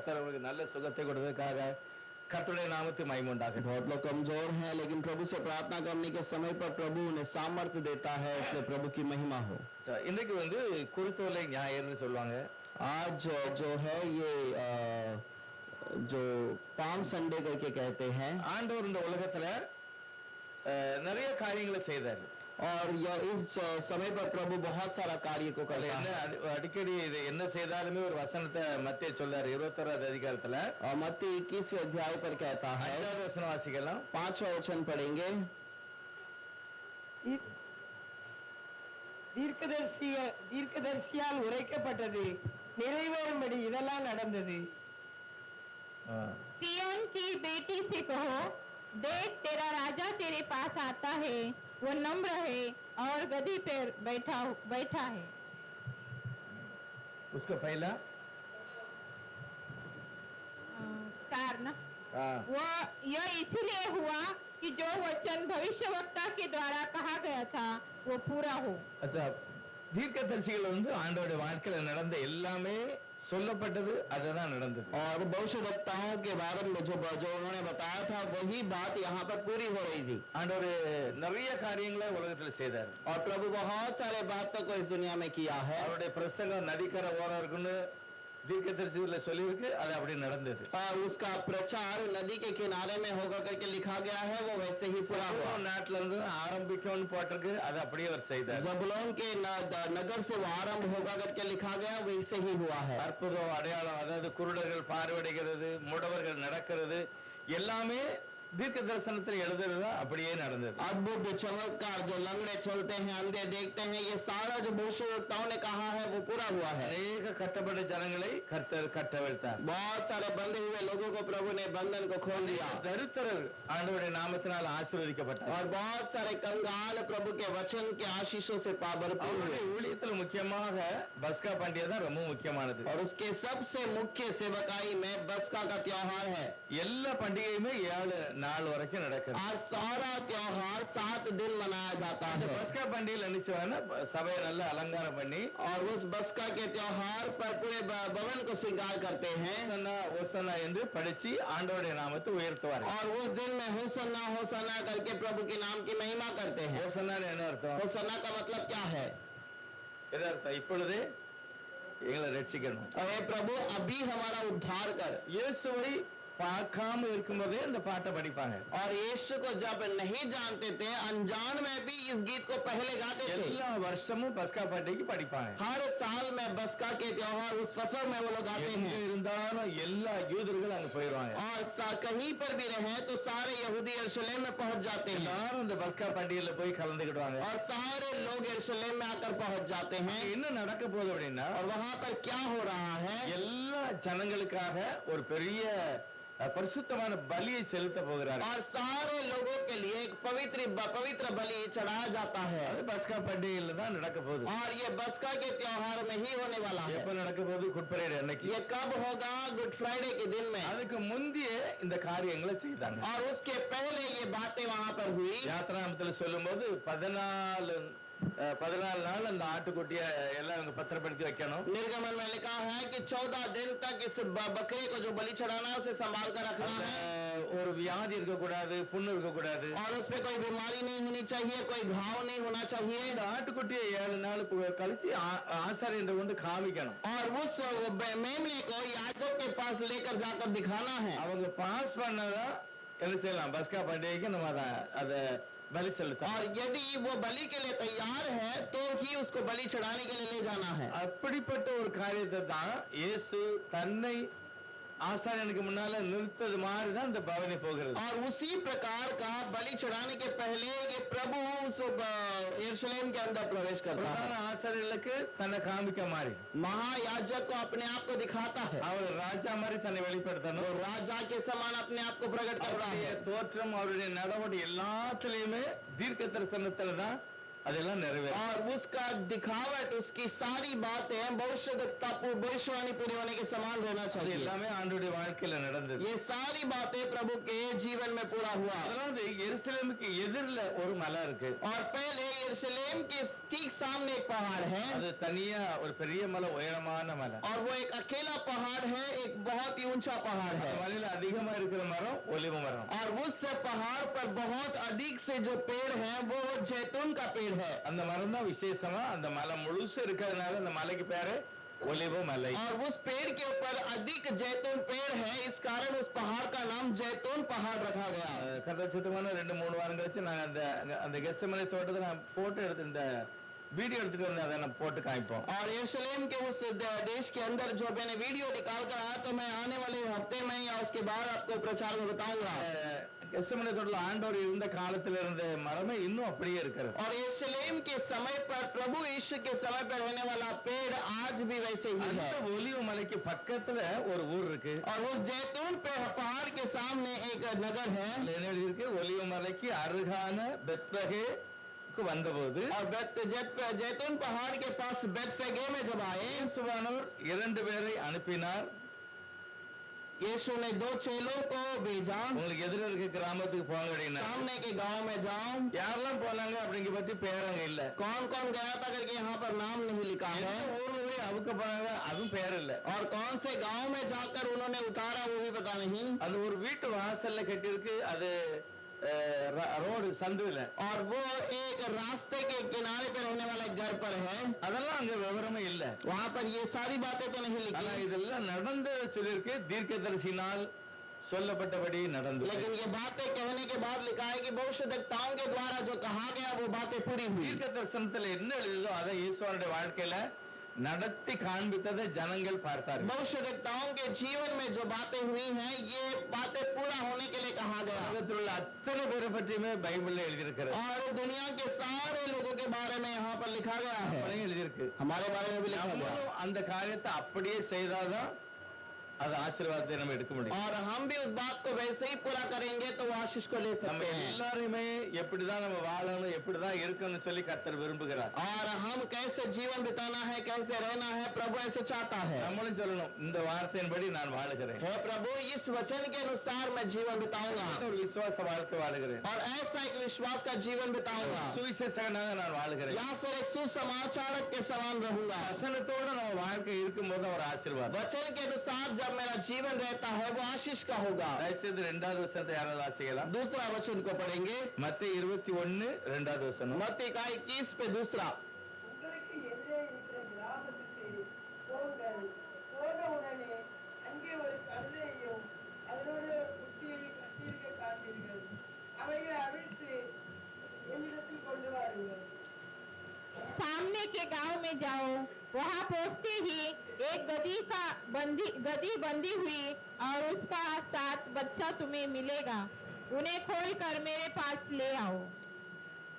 கர்த்தர் அவங்களுக்கு நல்ல சுகத்தை கொடுத்ததுக்காக கர்த்தருடைய நாமத்துக்கு மகிமை உண்டாகட்டும். बहुत लोग कमजोर हैं, लेकिन प्रभु से प्रार्थना करने के समय पर प्रभु उन्हें सामर्थ्य देता है, इसलिए प्रभु की महिमा हो। இன்னைக்கு வந்து குருத்தோலை ஞாயிறுன்னு சொல்லுவாங்க. आज जो है ये जो पाम संडे करके कहते हैं। ஆண்டவர் இந்த உலகத்துல நிறைய காரியங்களை செய்தார். और यह इस समय पर प्रभु बहुत सारा कार्य को करता है। அடிக்கடி இது என்ன செய்தாலுமே ஒரு வசனத்தை மத்தேயு சொல்றாரு 21வது அதிகாரத்துல. और मत्ती 21वें अध्याय पर कहता है, 5வது வசனம் வாசிக்கலாம். 5वां वचन पढ़ेंगे। தீர்க்கதரிசியால் உரைக்கப்பட்டது நிறைவேறும்படி இதெல்லாம் நடந்தது. सिय्योन की बेटी से कहो, देख तेरा राजा तेरे पास आता है, वो नम्र है और गधी पर बैठा है। उसका पहला 4 ना, वो यह इसलिए हुआ कि जो वचन भविष्यवक्ता के द्वारा कहा गया था वो पूरा हो। अच्छा, தீர்க்கதரிசிகள் வந்து ஆண்டவருடைய வாழ்க்கையில நடந்த எல்லாமே சொல்லப்பட்டது அதுதான் நடந்தது. और भविष्यवक्ताओं के बारे में जो उन्होंने बताया था वही बात यहाँ पर पूरी हो रही थी। ஆண்டவர் நிறைய காரியங்களை உலகத்துல செய்தார். और प्रभु बहुत सारे बातों को इस दुनिया में किया है। அவருடைய பிரசங்கம் நதிக்கரை ஓரம் இருக்குன்னு தீர்க்கதரிசிகளை சொல்லியிருக்கு, அது அப்படி நடந்தது. और उसका प्रचार नदी के किनारे में होगा करके लिखा गया है, वो वैसे ही पूरा हुआ। நாட்டுல இருந்து ஆரம்பிக்கும்னு போட்டிருக்கு, அது அப்படியே அவர் செய்தார். जबूलून के नगर से वो आरंभ होगा करके लिखा गया, वैसे ही हुआ है। அற்புதம் அடையாளம், அதாவது குருடர்கள் பார்வையடைகிறது, முடவர்கள் நடக்கிறது, எல்லாமே தீர்க்க தரிசனத்தில் எழுதுறதா அப்படியே நடந்தது. अद्भुत चमत्कार, जो लंगड़े चलते हैं, अंधे देखते हैं, ये सारा जो भविष्यवक्ताओं ने कहा है वो पूरा हुआ है। अनेक கட்டப்பட்ட ஜனங்களை கர்த்தர் கட்டவிழ்த்தார். बहुत सारे बंधे हुए लोगों को प्रभु ने बंधन को खोल दिया। दरिद्रர் ஆண்டவருடைய நாமத்தினால் ஆசீர்வதிக்கப்பட்டார். और बहुत सारे कंगाल प्रभु के वचन के आशीषों से भरपूर हुए। ஊழியத்தில் முக்கியமாக பஸ்கா பண்டிகை தான் ரொம்ப முக்கியமானது. और उसके सबसे मुख्य सेवकाई में बस्का का त्योहार है। எல்லா பண்டிகையுமே 7 நாள் வரைக்கும் நடக்குது. आज सारा त्योहार 7 दिन मनाया जाता है। பஸ்கா பண்டிகையில் நினைச்சவன சபையை நல்ல அலங்காரம் பண்ணி और उस बस्का के त्योहार पर पूरे भवन को श्रृंगार करते हैं। होसन्ना என்று படிச்சு ஆண்டவருடைய நாமத்தை உயர்த்துவார்கள். और उस दिन में होसन्ना होसन्ना करके प्रभु के नाम की महिमा करते हैं। होसन्ना என்ன அர்த்தம்? होसन्ना का मतलब क्या है? என்ன அர்த்தம்? இப்பொழுதே எங்களை ரட்சிக்கணும். अरे प्रभु अभी हमारा उद्धार कर। இயேசுவை பார்க்காம இருக்கும்போதே இந்த பாட்டை படிப்பாங்க. और यीशु को जब नहीं जानते थे, अनजान में भी इस गीत को पहले गाते थे। எல்லா வருஷமும் பஸ்கா பண்டிகைக்கு படிப்பாங்க. हर साल में बस्का के त्योहार उस फसल में वो लोग आते हैं। இருந்தாலும் எல்லா யூதர்களும் அங்க போயிடுவாங்க. और कहीं पर भी रहे तो सारे यहूदी यरूशलेम में पहुंच जाते हैं। எல்லாரும் இந்த பஸ்கா பண்டிகையில போய் கலந்துக்கிடுவாங்க. और सारे लोग यरूशलेम में आकर पहुंच जाते हैं। என்ன நடக்க போகுது அப்படின்னா, और वहां पर क्या हो रहा है? எல்லா ஜனங்களுக்காக ஒரு பெரிய பரிசுத்தமான பலியை செலுத்த போகிறார். और सारे लोगों के लिए एक पवित्र बलि चढ़ाया जाता है। அது பஸ்கா பண்டிகையில தான் நடக்க போகுது. और ये बस्का के त्योहार में ही होने वाला है। எப்ப நடக்க போகுது? குட் ஃப்ரைடே அன்னைக்கு. ये कब होगा? गुड फ्राइडे के दिन में। அதுக்கு முந்திய இந்த காரியங்களை செய்தாங்க. और उसके पहले ये बातें वहां पर हुई। யாத்ராமத்துல சொல்லும்போது 14 நாள் அந்த ஆட்டுக்குட்டிய எல்லாம் இவங்க பத்திரப்படுத்தி வைக்கணும். निर्गमन में लिखा है कि 14 दिन तक इस बकरे को जो बलि चढ़ाना है उसे संभाल कर रखना है। ஒரு வியாதி இருக்க கூடாது, புண்ணு இருக்க கூடாது. और उस पे कोई बीमारी नहीं होनी चाहिए, कोई घाव नहीं होना चाहिए। இந்த ஆட்டுக்குட்டியை 7 நாள் கழிச்சு ஆசாரியன் கொண்டு காமிக்கணும். और उस मेमने को याजक के पास लेकर जाकर दिखाना है। அவங்க பாஸ் பண்ணதா என்ன செய்யலாம்? பஸ்கா பண்டிகைக்கு நம்ம அதை बलि செலுத்த. और यदि वो बलि के लिए तैयार है तो ही उसको बलि चढ़ाने के लिए ले जाना है। அப்படிப்பட்ட ஒரு காரியத்தை தான் இயேசு தன்னை ஆசாரியனுக்கு முன்னால நிறுத்தது மாதிரி தான் இந்த பவனி போகிறது. और उसी प्रकार का बलि चढ़ाने के पहले ये प्रभु उस यरूशलेम के अंदर प्रवेश करता है। பிரதான ஆசாரியர்களுக்கு தன்னை காமிக்க மாதிரி, महायाजक को अपने आप को दिखाता है। அவர் ராஜா மாதிரி தன்னை வெளிப்படுத்தணும். वो राजा के समान अपने आप को प्रकट कर रहा है। தோற்றம் அவருடைய நடவடிக்கை எல்லாத்திலையுமே தீர்க்க தரிசனத்துல தான் அதெல்லாம் நிறைவேறும். और उसका दिखावट, उसकी सारी बातें भविष्यवाणी पूरी होने के समान रहना அது चाहिए। எல்லாமே ஆண்டவருடைய வாழ்க்கையில நடந்தது. ये सारी बातें प्रभु के जीवन में पूरा हुआ। அதாவது எருசலேமுக்கு எதிரில ஒரு மலை இருக்கு. और पहले यरूशलेम के ठीक सामने एक पहाड़ है, அது தனியா ஒரு பெரிய மலை, உயரமான மலை. और वो एक अकेला पहाड़ है, एक बहुत ही ऊंचा पहाड़ அந்த है। மலையில அதிகமா இருக்கிற மரம் ஒலிவ மரம். और उस पहाड़ पर बहुत अधिक से जो पेड़ है वो जैतून का पेड़ है। அந்த மரம் தான் விசேஷமா அந்த மலை முழுசு இருக்கிறதுனால அந்த மலைக்கு பேரு ஒலிவ மலை. और उस पेड़ के ऊपर अधिक जैतून पेड़ है, इस कारण उस पहाड़ का नाम जैतून पहाड़ रखा गया। கதாச்சித்தமான 2-3 வாரம் கழிச்சு நாங்க அந்த கெத்செமனே தோட்டத்தை நான் போட்டோ எடுத்து இந்த வீடியோ எடுத்துட்டு வந்து அதை நான் போட்டு காமிப்போம். और यरूशलेम के उस देश के अंदर जो मैंने वीडियो निकाल कर आया, तो मैं आने वाले हफ्ते में या उसके बाद आपको प्रचार में बताऊंगा। கெத்செமனே தோட்டத்துல ஆண்டவர் இருந்த காலத்துல இருந்த மரமே இன்னும் அப்படியே இருக்கிறது. और यरूशलेम के समय पर, प्रभु यीशु के समय पर होने वाला पेड़ आज भी वैसे ही அந்த है। ஒலிவ மலைக்கு பக்கத்துல ஒரு ஊர் இருக்கு. और उस जैतून पे पहाड़ के सामने एक नगर है। அதுல என்ன எழுதியிருக்கு? ஒலிவ மலைக்கு அருகான பெத்லகேமுக்கு வந்தபோது और जैतून पहाड़ के पास बेतफगे में जब आए, இயேசுவானவர் 2 பேரை அனுப்பினார். यीशु ने 2 चेलों को भेजा, உங்களுக்கு எதிர இருக்க கிராமத்துக்கு போங்க அப்படின்னா. सामने के गांव में जाओ। யாரெல்லாம் போனாங்க அப்படிங்க பத்தி பேரங்க இல்ல. कौन कौन गया था करके यहाँ पर नाम नहीं लिखा है। எந்த ஊர்ல போய் அவுக்க போனாங்க அதுவும் பேர் இல்ல. और कौन से गांव में जाकर उन्होंने उतारा वो भी पता नहीं। அது ஒரு வீட்டு வாசல்ல கட்டியிருக்கு. அது ரோடு சந்துல. और वो एक रास्ते के किनारे पे रहने वाले घर पर है। அதெல்லாம் அங்க விவரமே இல்ல. वहाँ पर ये सारी बातें तो नहीं ஆனா लिखी, இதெல்லாம் நடந்த சொல்லிருக்கு. தீர்க்கதரிசினால் சொல்லப்பட்டபடி நடந்தது. लेकिन ये बातें कहने के बाद लिखा है कि भविष्यद्वक्ताओं के द्वारा जो कहा गया वो बातें पूरी हुई। தீர்க்க தரிசனத்துல என்ன எழுதுதோ அதை இயேசுவோட வாழ்க்கையில நடத்தி காண்பித்ததை ஜனங்கள் பார்த்தார்கள். भविष्यद्वक्ताओं के जीवन में जो बातें हुई हैं, ये बातें पूरा होने के लिए कहा गया। உலகத்தில் உள்ள அத்தனை பேரை பற்றியுமே பைபிள்ல எழுதியிருக்கிறது. और दुनिया के सारे लोगों के बारे में यहाँ पर लिखा गया है, அப்படியே எழுதியிருக்கு. हमारे बारे में भी लिखा गया। நம்மளும் அந்த காரியத்தை அப்படியே செய்தாதான் அது ஆசீர்வாதத்தை நம்ம எடுக்க முடியும். और हम भी उस बात को वैसे ही पूरा करेंगे तो वो आशीष को ले நம்ம सकते हैं। எல்லாருமே எப்படிதான் நம்ம வாழணும், எப்படிதான் இருக்கணும்னு சொல்லி கர்த்தர் விரும்புகிறார். और हम कैसे जीवन बिताना है, कैसे रहना है, प्रभु ऐसे चाहता है। நம்மளும் சொல்லணும், இந்த வார்த்தையின்படி நான் வாழுகிறேன், हे प्रभु, इस वचन के अनुसार मैं जीवन बिताऊंगा, ஒரு விசுவாச வாழ்க்கை வாழுகிறேன், और ऐसा एक विश्वास का जीवन बिताऊंगा, சுவிசேஷகனாக நான் வாழுகிறேன். या फिर एक सुसमाचारक के समान रहूंगा। வசனத்தோட நம்ம வாழ்க்கை இருக்கும்போது ஒரு ஆசீர்வாதம். वचन के अनुसार जब मेरा जीवन रहता है वो आशीष का होगा। தயவுசெய்து 2வது வசனத்தை யாராவது வாசிக்கலாம்? दूसरा वचन को पढ़ेंगे, மத்தேயு 21:2 வசனம். मत्ती का 21 पे दूसरा। உங்களுக்கு எதிரே இருக்கிற கிராமத்துக்கு போங்கள். போனவுடனே அங்கே ஒரு கழுதையையும் அதனோட குட்டியையும் கட்டியிருக்க காண்பீர்கள். அவைகளை அவிழ்த்து என்னிடத்தில் கொண்டு வாருங்கள். सामने के गांव में जाओ, वहां पहुंचते ही एक गधी बंधी हुई और उसका 7 बच्चा तुम्हें मिलेगा, उन्हें खोलकर मेरे पास ले आओ।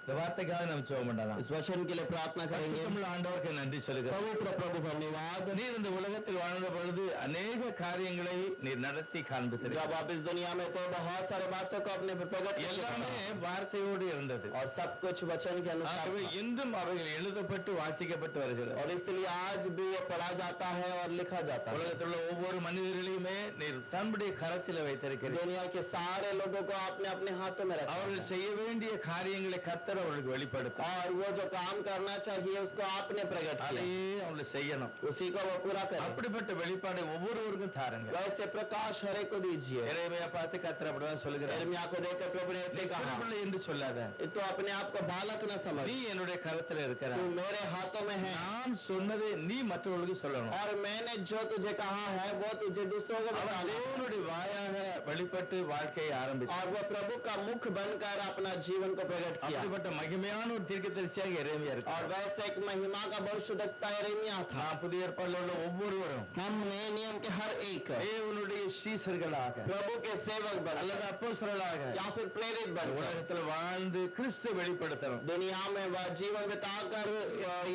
இந்த வார்த்தைக்காக நம்ம ஜெபம் பண்ணலாம். इस वचन के लिए प्रार्थना करेंगे। பரிசுத்தமுள்ள ஆண்டவருக்கு நன்றி சொல்கிறேன். पवित्र प्रभु धन्यवाद। நீர் இந்த உலகத்தில் வாழ்ந்த பொழுது अनेक காரியங்களை நீர் நடத்தி காண்பித்தீர். जब आप इस दुनिया में थे बहुत सारे बातों को अपने प्रकट किया, எல்லாமே வார்த்தையோடு இருந்தது. और सब कुछ वचन के अनुसार ஆகவே था। இன்றும் அவைகள் எழுதப்பட்டு வாசிக்கப்பட்டு வருகிறது. और इसलिए आज भी ये पढ़ा जाता है और लिखा जाता है। உலகத்தில் உள்ள ஒவ்வொரு மனிதர்களையுமே நீர் தன்னுடைய கரத்தில் வைத்திருக்கிறீர். दुनिया के सारे लोगों को आपने अपने हाथों में रखा அவர்கள் है। செய்ய வேண்டிய காரியங்களை கர்த்தர் அவர்களுக்கு வெளிப்படுத்தும். और वो जो काम करना चाहिए उसको आपने प्रकट किया, அதையே அவங்களை செய்யணும். उसी को वो पूरा करें। அப்படிப்பட்ட வெளிப்பாடை ஒவ்வொருவருக்கும் தாருங்க. वैसे प्रकाश हर एक को दीजिए। எரேமியா பார்த்து கர்த்தர் அப்படிதான் சொல்கிறார். यिर्मयाह को देखकर प्रभु ने ऐसे நீ कहा, சிறுபிள்ளை என்று சொல்லாத, तो अपने आप को बालक न समझ, நீ என்னுடைய கரத்தில் तू இருக்கிறாய். मेरे हाथों में है, நான் சொன்னதை நீ மற்றவர்களுக்கு சொல்லணும். और मैंने जो तुझे कहा है वो तुझे दूसरों को அவன் बताना। தேவனுடைய வாயாக வெளிப்பட்டு வாழ்க்கையை ஆரம்பித்தான். और वो प्रभु का मुख बनकर अपना जीवन को प्रकट किया। அப்படிப்பட்ட மகிமையான ஒரு தீர்க்கதரிசியாக எரேமியா और இருக்கார். वैसे एक महिमा का भविष्यद्वक्ता यिर्मयाह था। நான் புதிய ஏற்பாட்டில் உள்ள ஒவ்வொருவரும் हम नए नियम के हर एक தேவனுடைய சீசர்களாக प्रभु के सेवक बन, அல்லது அப்போஸ்தலர்களாக या फिर प्रेरित बन, உலகத்தில் வாழ்ந்து கிறிஸ்து வெளிப்படுத்தணும். दुनिया में वह जीवन बिताकर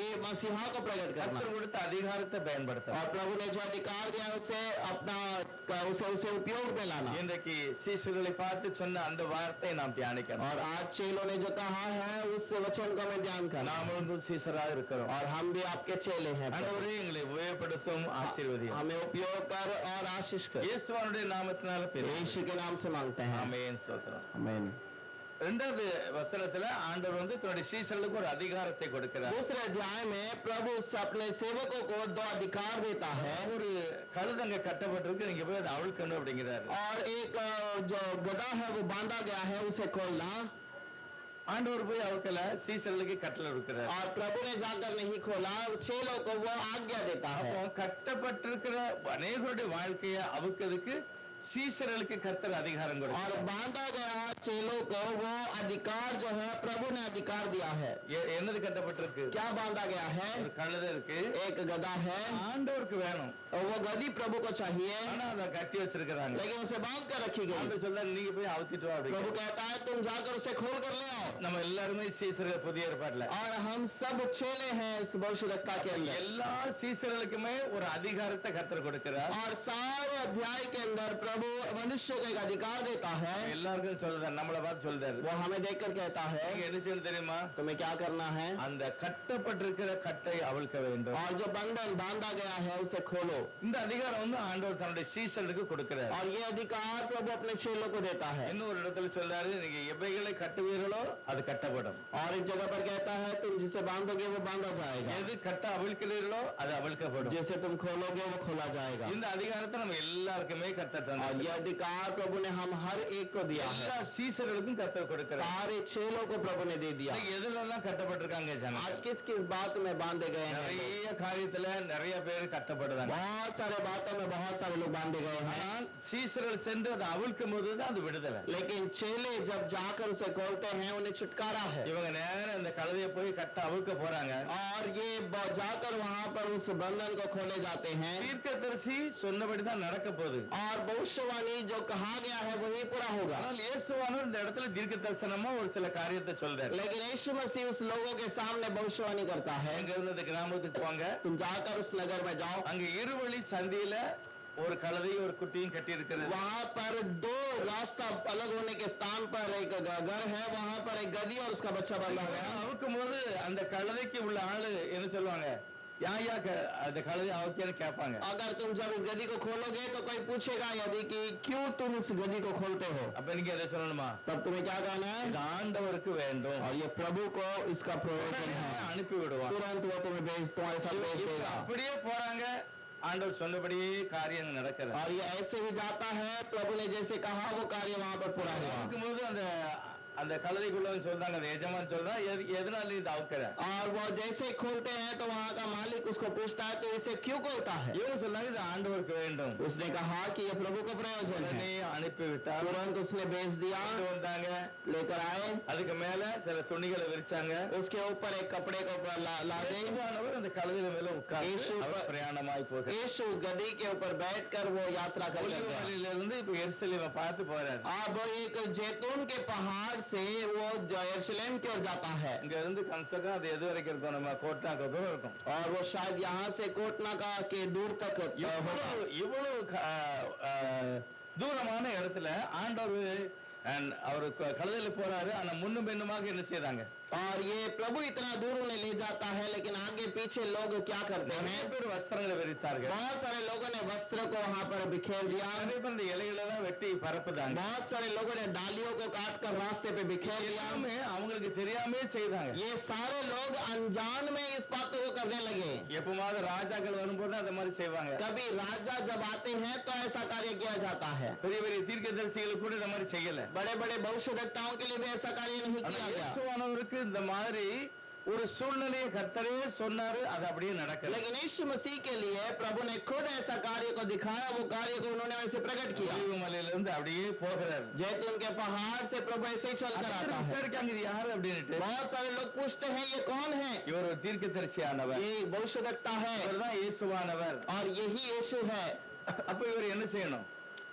ये मसीहा को प्रकट करना। கர்த்தர் கொடுத்த அதிகாரத்தை பயன்படுத்தணும். और प्रभु ने जो अधिकार दिया उसे अपना उसे उपयोग में लाना। இன்றைக்கு சீசர்களை பார்த்து சொன்ன அந்த வார்த்தையை நாம் தியானிக்கணும். और आज चेलों ने जो कहा है है उस वचन को हमें ध्यान करना நாமளும் சீசரா இருக்கிறோம். और हम भी आपके चेले हैं प्रभु। ஆண்டவரே எங்களை உபயோகப்படுத்தும் ஆசீர்வதியும். हमें उपयोग कर और आशीष कर இயேசுவினுடைய நாமத்தினால பெரிய यीशु के नाम से मांगते हैं ஆமென் ஸ்தோத்திரம். आमीन। இரண்டாவது வசனத்துல ஆண்டவர் தன்னுடைய சீஷர்களுக்கு ஒரு அதிகாரத்தை கொடுக்கிறார். दूसरे अध्याय में प्रभु अपने सेवकों को 2 अधिकार देता है। ஒரு கழுதங்க கட்டப்பட்டிருக்கு, நீங்க போய் அதை அவிழ்க்கணும் அப்படிங்கிறாரு. और एक जो गधा है वो बांधा गया है उसे खोलना। ஆண்டவர் போய் அவிழ்க்கல, சீஷர்களுக்கு கட்டளை கொடுக்கிறார். और प्रभु ने जाकर नहीं खोला, चेलों को वो आज्ञा देता है। அப்போ கட்டப்பட்டிருக்கிற அநேகருடைய வாழ்க்கையை அவுக்கிறதுக்கு சீஷர்களுக்கு கர்த்தர் அதிகாரம் और கொடுக்கிறார். बांधा गया चेलों को वो अधिकार जो है प्रभु ने अधिकार दिया है। என்னது கட்டப்பட்டிருக்கு? क्या बांधा गया है? ஒரு கழுதை இருக்கு, एक गधा है ஆண்டவருக்கு வேணும், और वो गधी प्रभु को चाहिए, ஆனா அதை கட்டி வச்சிருக்கிறாங்க. लेकिन उसे बांध कर रखी गई। ஆண்டவர் சொல்றாரு, நீங்க போய் அவுத்திட்டு வா प्रभु அப்படின்னு. कहता है तुम जाकर उसे खोल कर ले आओ। நம்ம எல்லாருமே சீஷர்கள் புதிய ஏற்பாட்டுல और हम सब चेले हैं इस भविष्यवक्ता के अंदर। எல்லா சீஷர்களுக்குமே ஒரு அதிகாரத்தை கர்த்தர் கொடுக்கிறார். और सारे अध्याय के अंदर प्रभु मनुष्य को एक अधिकार देता है। எல்லாருக்கும் சொல்றாரு, நம்மளை பார்த்து சொல்றாரு, वो हमें देखकर कहता है நீங்க என்ன செய்யணும் தெரியுமா? तुम्हें क्या करना है? அந்த கட்டப்பட்டிருக்கிற கட்டை அவிழ்க்க வேண்டும். और जो बंधन बांधा गया है उसे खोलो। இந்த அதிகாரம் ஆண்டவர் தன்னுடைய சீஷர்களுக்கு கொடுக்கிறார். और ये अधिकार प्रभु अपने चेलों को देता है। இன்னொரு இடத்துல சொல்றாரு, நீங்க எவைகளை கட்டுவீர்களோ அது கட்டப்படும். और एक जगह पर कहता है तुम जिसे बांधोगे वो बांधा जाएगा, எது கட்ட அவிழ்க்கிறீர்களோ அது அவிழ்க்கப்படும். जैसे तुम खोलोगे वो खोला जाएगा। இந்த அதிகாரத்தை நம்ம எல்லாருக்குமே கர்த்தர் और தந்தார். ये अधिकार प्रभु ने हम हर एक को दिया है। எல்லா சீஷர்களுக்கும் கர்த்தர் கொடுக்கிறார். सारे चेलों को प्रभु ने दे दिया। இன்னைக்கு எதுலெல்லாம் கட்டப்பட்டிருக்காங்க ஜனங்க? आज किस किस बात में बांधे गए हैं? நிறைய காரியத்துல நிறைய பேர் கட்டப்படுறாங்க. बहुत सारे बातों में बहुत सारे लोग बांधे गए हैं। ஆனால் சீஷர்கள் சென்று அதை அவிழ்க்கும் போது தான் அது விடுதலை. लेकिन चेले जब जाकर उसे खोलते हैं उन्हें छुटकारा है। இவங்க நேரம் அந்த கழுதையை போய் கட்ட அவிழ்க்க போறாங்க. और ये जाकर वहां पर उस बंधन को खोले जाते हैं। தீர்க்கதரிசி சொன்னபடி தான் நடக்க போகுது. और भविष्यवाणी जो कहा गया है वही पूरा होगा। ஆனால் இயேசுவானவர் இந்த இடத்துல தீர்க்க தரிசனமா ஒரு சில காரியத்தை சொல்றாரு. लेकिन यीशु मसीह उस लोगों के सामने भविष्यवाणी करता है। எங்க இருந்து அந்த கிராமத்துக்கு போங்க, तुम जाकर उस नगर में जाओ, அங்க இருவழி சந்தியில ஒரு கழுதையும் ஒரு குட்டியும் கட்டி இருக்கிறது. वहाँ पर 2 रास्ता अलग होने के स्थान पर एक घर है, वहाँ पर एक गधी और उसका बच्चा बंधा है। அவுக்கும் போது அந்த கழுதைக்கு உள்ள ஆளு என்ன சொல்லுவாங்க? யா அந்த கழுதை அவுக்கேன்னு கேட்பாங்க. अगर तुम जब इस गधी को खोलोगे तो कोई पूछेगा यदि कि क्यों तुम इस गधी को खोलते हो, அப்ப நீங்க அதை சொல்லணுமா? तब तुम्हें क्या कहना है? இது ஆண்டவருக்கு வேண்டும். और ये प्रभु को इसका प्रयोजन है। அனுப்பி விடுவான். तुरंत वो तुम्हें तुम्हारे साथ भेज இவங்க देगा। அப்படியே போறாங்க, ஆண்டவர் சொன்னபடியே காரியம் நடக்கிறது. और ये ऐसे ही जाता है, प्रभु ने जैसे कहा वो कार्य वहाँ पर पूरा हुआ। இருக்கும்போது அந்த அந்த கழுதைக்குள்ள சொல்றாங்க, அந்த எஜமான் சொல்றா, எதனால நீ இதை அவுக்கிற? और वो जैसे ही खोलते हैं तो वहाँ का मालिक उसको पूछता है तो इसे क्यों खोलता है? இவங்க சொன்னாங்க, இது ஆண்டவருக்கு வேண்டும். उसने कहा कि ये प्रभु का प्रयोजन உடனே है। அனுப்பி விட்டார். तुरंत उसने भेज दिया, கொண்டு வந்தாங்க. लेकर आए, அதுக்கு மேல சில துணிகளை விரிச்சாங்க. उसके ऊपर एक कपड़े को लादे। இயேசுவானவர் அந்த கழுதையில மேல உட்கார்ந்து இயேசு அவர் பிரயாணமாய் போகிறார். यीशु उस गधी के ऊपर बैठकर वो यात्रा कर ஒலிவ गया। மலையிலிருந்து இப்ப எருசலேமை பார்த்து போறாரு. अब एक जैतून के पहाड़ से वो यरूशलेम की ओर जाता है। இங்க இருந்து கம்சகம் அது எது வரைக்கும் இருக்கும்? நம்ம கோட்டாக்கு தூரம் இருக்கும். और वो शायद यहाँ से कोटनाका के दूर तक होगा। இவ்வளவு தூரமான இடத்துல ஆண்டவர் அவர் கழுதையில போறாரு. ஆனா முன்னும் பின்னுமாக என்ன செய்றாங்க? और ये प्रभु इतना दूर उन्हें ले जाता है, लेकिन आगे पीछे लोग क्या करते நிறைய हैं? பேர் வஸ்திரங்களை விரித்தார்கள். बहुत सारे लोगों ने वस्त्र को वहाँ पर बिखेर दिया। நிறைய பேர் இந்த இலைகளை எல்லாம் வெட்டி பரப்புதாங்க. बहुत सारे लोगों ने डालियों को काट कर रास्ते पे बिखेर दिया। எல்லாமே அவங்களுக்கு தெரியாமே செய்தாங்க. ये सारे लोग अनजान में इस बातों को करने लगे। எப்பமாவது ராஜாக்கள் வரும்போது அந்த மாதிரி செய்வாங்க. कभी राजा जब आते हैं तो ऐसा कार्य किया जाता है। பெரிய பெரிய தீர்க்கதரிசிகள் கூட இந்த மாதிரி செய்யல. बड़े बड़े भविष्यवक्ताओं के लिए भी ऐसा कार्य नहीं ஆனா किया गया। இயேசுவானவருக்கு இந்த மாதிரி ஒரு சூழ்நிலையை கர்த்தரே சொன்னாரு, அது அப்படியே நடக்கல. लेकिन यीशु मसीह के लिए प्रभु ने खुद ऐसा कार्य को दिखाया, वो कार्य को उन्होंने वैसे प्रकट किया। ஒலிவ மலையிலிருந்து அப்படியே போகிறார். जैतून के पहाड़ से प्रभु ऐसे ही चल कर आता है। விசாரிக்காங்க, இது யாரு அப்படின்னுட்டு. बहुत सारे लोग पूछते हैं ये कौन है? இவர் ஒரு தீர்க்கதரிசியானவர், ये भविष्यवक्ता है இவர்தான் இயேசுவானவர். और यही यीशु है। அப்ப இவர் என்ன செய்யணும்?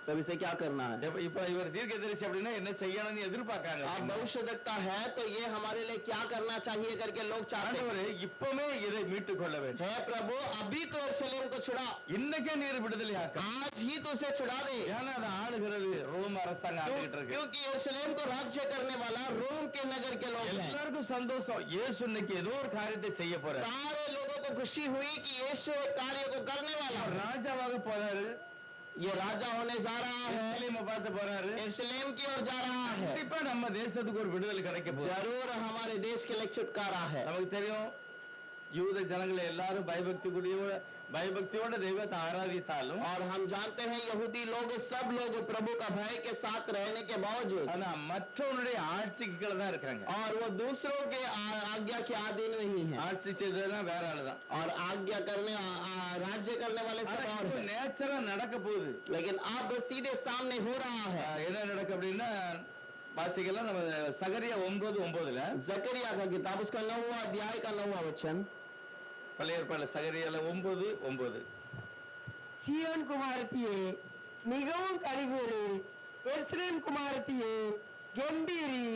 तब इसे क्या करना है? இப்ப இவர் தீர்க்கதரிசி அப்படின்னா என்ன செய்யணும்னு எதிர்பார்க்காங்க. आप भविष्यवक्ता है तो ये हमारे लिए क्या करना चाहिए करके लोग चाहते हैं। ஆண்டவரே இப்பமே இதை மீட்டுக் கொள்ள வேண்டும். है प्रभु अभी तो यरूशलेम को छुड़ा, இன்னைக்கே நீர் விடுதலை ஆக்க. आज ही तो उसे छुड़ा दे, ஏன்னா அது ஆளுகிறது ரோம் அரசாங்கம் ஆண்டுகிட்டு இருக்கு. क्योंकि यरूशलेम को राज्य करने वाला रोम के नगर के लोग हैं। எல்லாருக்கும் சந்தோஷம், இயேசு இன்னைக்கு ஏதோ ஒரு காரியத்தை செய்ய போறார். सारे लोगों को खुशी हुई कि यीशु एक कार्य को करने वाला है। ராஜாவாக போறாரு, ये राजा होने जा रहा है, எருசலேமை பார்த்து போறாரு. यरूशलेम की ओर जा रहा है। கண்டிப்பா நம்ம தேசத்துக்கு ஒரு விடுதலை கிடைக்க போகுது. जरूर हमारे देश के लिए छुटकारा है। நமக்கு தெரியும் யூத ஜனங்களை எல்லாரும் பயபக்தியோட தெய்வத்தை ஆராதித்தாலும், और हम जानते हैं यहूदी लोग सब लोग प्रभु का भय के साथ रहने के बावजूद ஆனா மற்றவனுடைய ஆட்சிக்கு கீழ தான் இருக்காங்க. और वो दूसरों के आज्ञा के अधीन नहीं है, ஆட்சி செய்ததுதான் வேற ஆளுதான். और आज्ञा करने राज्य करने वाले सब और हैं। நேச்சரா நடக்க போகுது. लेकिन अब सीधे सामने हो रहा है। என்ன நடக்கு அப்படின்னா வாசிக்கலாம் நம்ம சகரியா 9:9 जकरिया का किताब उसका 9वां अध्याय का 9वां वचन। பழைய ஏற்பாடுல சகரியால 9:9 சீயோன் குமாரத்தியே மிகவும் கலிகூறு, எருசலேம் குமாரத்தியே கம்பீரி,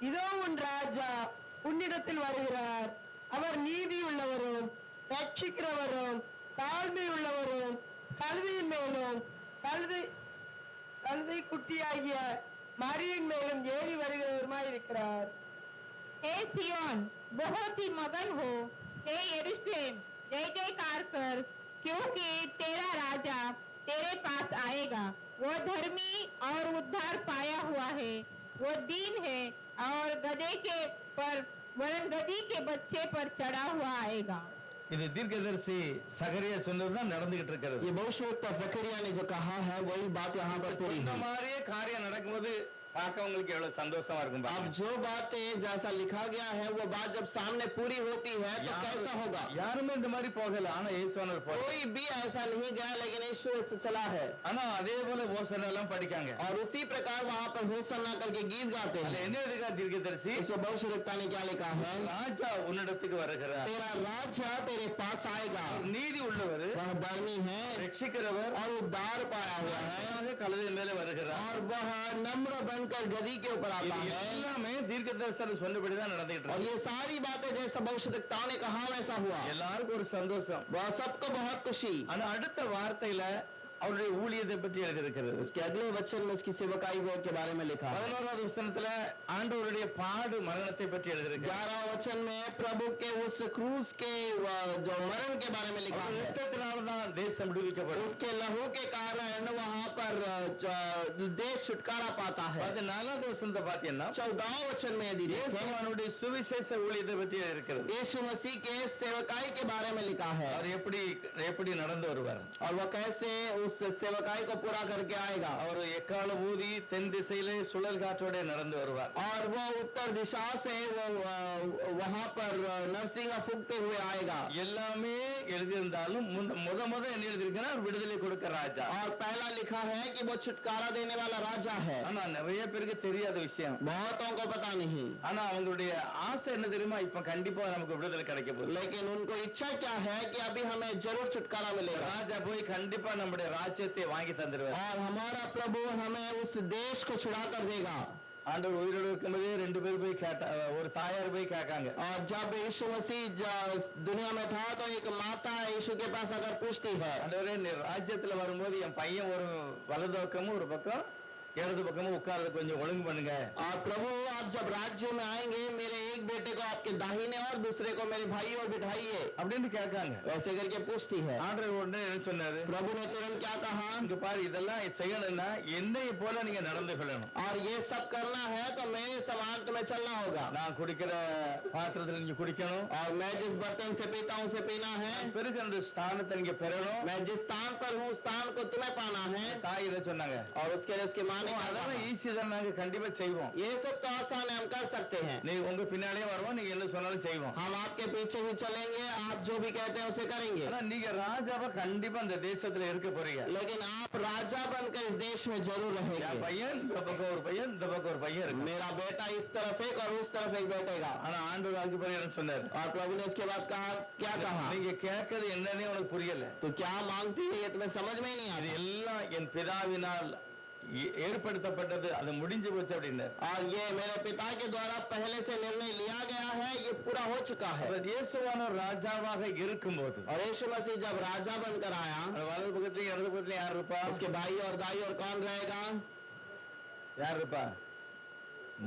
இதோ உன் ராஜா உன்னிடத்தில் வருகிறார். அவர் நீதி உள்ளவரும் ரட்சிக்கிறவரும் தாழ்மை உள்ளவரும் கழுதையின் மேலும் கழுதை குட்டியாகிய மரியின் மேலும் ஏறி வருகிறவருமாய் இருக்கிறார். हे सियोन बहुत ही मगन हो, हे यरूशलेम जय जयकार कर, क्योंकि तेरा राजा तेरे पास आएगा। वो धर्मी और उद्धार पाया हुआ है, वो दीन है और गधे के पर वरन गधी के बच्चे पर चढ़ा हुआ आएगा। இது தீர்க்கதரிசி சகரியா சொன்னதுதான் நடந்துகிட்டு இருக்கிறது. ये भविष्यवक्ता जकरिया ने जो कहा है वही बात यहाँ पर पूरी இந்த हुई। மாதிரியே காரியம் நடக்கும்போது பார்க்கவங்களுக்கு எவ்வளவு சந்தோஷமா இருக்கும் अब பாருங்க. जो बातें जैसा लिखा गया है वो बात जब सामने पूरी होती है तो कैसा होगा? யாருமே இந்த மாதிரி போகல, ஆனா இயேசுவானவர் போல. कोई भी ऐसा नहीं गया, लेकिन यीशु ऐसे चला है। ஆனா அதே போல ஓசனை எல்லாம் படிக்காங்க. और उसी प्रकार वहाँ पर होसन्ना करके गीत गाते அதுல हैं। என்ன எழுதுகா தீர்க்கதரிசி? इसको भविष्यवक्ता ने क्या लिखा है? ராஜா உன்னிடத்துக்கு வருகிறார், तेरा राजा तेरे पास आएगा, நீதி உள்ளவர், वह धर्मी है ரட்சிக்கிறவர், और उद्धार पाया हुआ है, கழுதை மேலே வருகிறார். और वह नम्र बनकर गधी के ऊपर आता இது है। எல்லாமே தீர்க்கதரிசனம் சொன்னபடிதான் நடந்துகிட்டு और இருக்கு. ये सारी बातें जैसा भविष्यवक्ताओं ने कहा वैसा हुआ। எல்லாருக்கும் ஒரு சந்தோஷம். वह सबको बहुत खुशी। ஆனா அடுத்த வார்த்தையில அவருடைய ஊழியத்தை பற்றி எழுதியிருக்கிறது. उसके अगले वचन में उसकी सेवकाई के बारे में लिखा है। 11வது வசனத்துல ஆண்டவருடைய பாடு மரணத்தை பற்றி எழுதியிருக்கிறது. 11 वचन में प्रभु के उस क्रूस के जो मरण के बारे में लिखा है। ரத்தத்தினால்தான் தேசம் விடுவிக்கப்படும். उसके लहू के कारण वहाँ पर देश छुटकारा पाता है। 14வது வசனத்தை பார்த்தீங்கன்னா 14 वचन में यदि देखें, அவனுடைய சுவிசேஷ ஊழியத்தை பற்றி இருக்கிறது. यीशु मसीह के सेवकाई के बारे में लिखा है, அவர் எப்படி நடந்து வருவார், और वह कैसे उस सेवकाई को पूरा करके आएगा। அவர் எக்கால ஊதி தென் திசையிலே சுழல் காற்றோட நடந்து வருவார். और वह उत्तर दिशा से वो वहाँ पर नरसिंह फूकते हुए आएगा। எல்லாமே எழுதியிருந்தாலும் முத என்ன எழுதியிருக்குன்னா விடுதலை கொடுக்க ராஜா. और पहला लिखा है कि वो छुटकारा देने वाला राजा है। ஆனா நிறைய பேருக்கு தெரியாத விஷயம், बहुतों को पता नहीं, ஆனா அவங்களுடைய ஆசை என்ன தெரியுமா, இப்ப கண்டிப்பா நமக்கு விடுதலை கிடைக்க போகுது. लेकिन उनको इच्छा क्या है कि अभी हमें जरूर छुटकारा मिलेगा। ராஜா போய் கண்டிப்பா நம்முடைய ராஜ்யத்தை வாங்கி தந்துருவார். और हमारा प्रभु हमें उस देश को छुड़ा कर देगा। ஆண்டவர் உயிரோடு இருக்கும்போதே 2 பேர் போய் ஒரு தாயார் போய் கேட்காங்க. और जब यीशु मसीह दुनिया में था तो एक माता यीशु के पास अगर पूछती है, ஆண்டவரே நீ ராஜ்யத்துல வரும்போது என் பையன் ஒரு வலது பக்கமும் ஒரு பக்கம் இடது பக்கமும் உட்கார்றது கொஞ்சம் ஒழுங்கு பண்ணுங்க. और प्रभु आप जब राज्य में आएंगे मेरे एक बेटे को आपके दाहिने और दूसरे को मेरे भाई और बिठाइए அப்படின்னு கேட்காங்க. वैसे करके पूछती है। ஆண்டவர் உடனே என்ன சொன்னாரு, प्रभु ने तुरंत क्या कहा? இங்க பாரு இதெல்லாம் செய்யணும்னா என்னை போல நீங்க நடந்து கொள்ளணும். और ये सब करना है तो मेरे समान तुम्हें चलना होगा। நான் குடிக்கிற பாத்திரத்துல நீங்க குடிக்கணும், और मैं जिस बर्तन से पीता हूँ उसे पीना है। பெருகிற ஸ்தானத்தை நீங்க பெறணும். मैं जिस स्थान पर हूँ स्थान को तुम्हें पाना है। தாய் இதை சொன்னாங்க. और उसके लिए उसकी माँ ने कहा, அதெல்லாம் ஈஸி தான், நாங்க கண்டிப்பா செய்வோம். ये सब तो आसान है, हम कर सकते हैं। நீ உங்க பின்னாலே வருவோம், நீங்க என்ன சொன்னாலும் செய்வோம். हम आपके पीछे ही चलेंगे, आप जो भी कहते हैं उसे करेंगे। ஆனா நீங்க ராஜாவா கண்டிப்பா இந்த தேசத்துல இருக்க போறீங்க. लेकिन आप राजा बनकर इस देश में जरूर என் रहेंगे। பையன் இந்த பக்கம் ஒரு பையன் இந்த பக்கம் ஒரு பையன் இருக்கு. मेरा बेटा इस तरफ एक और उस तरफ एक बैठेगा। ஆனா ஆண்டவர் அதுக்கு பிறகு என்ன சொன்னார், और प्रभु ने उसके बाद कहा, क्या कहा? நீங்க கேட்கறது என்னன்னே உனக்கு புரியல. तो क्या मांगती है ये तुम्हें समझ में ही नहीं இது आता। எல்லாம் என் பிதாவினால் ஏற்படுத்தப்பட்டது, அது முடிஞ்சு போச்சு அப்படின்னாரு. और ये मेरे पिता के द्वारा पहले से निर्णय लिया गया है, ये पूरा हो चुका है। அவர் இயேசுவானவர் ராஜாவாக இருக்கும்போது और यीशु मसीह जब राजा बनकर आया, வலது பக்கத்துலயும் இடது பக்கத்துலயும் யார் இருப்பா? उसके बाई और दाई और कौन रहेगा? யார் இருப்பா?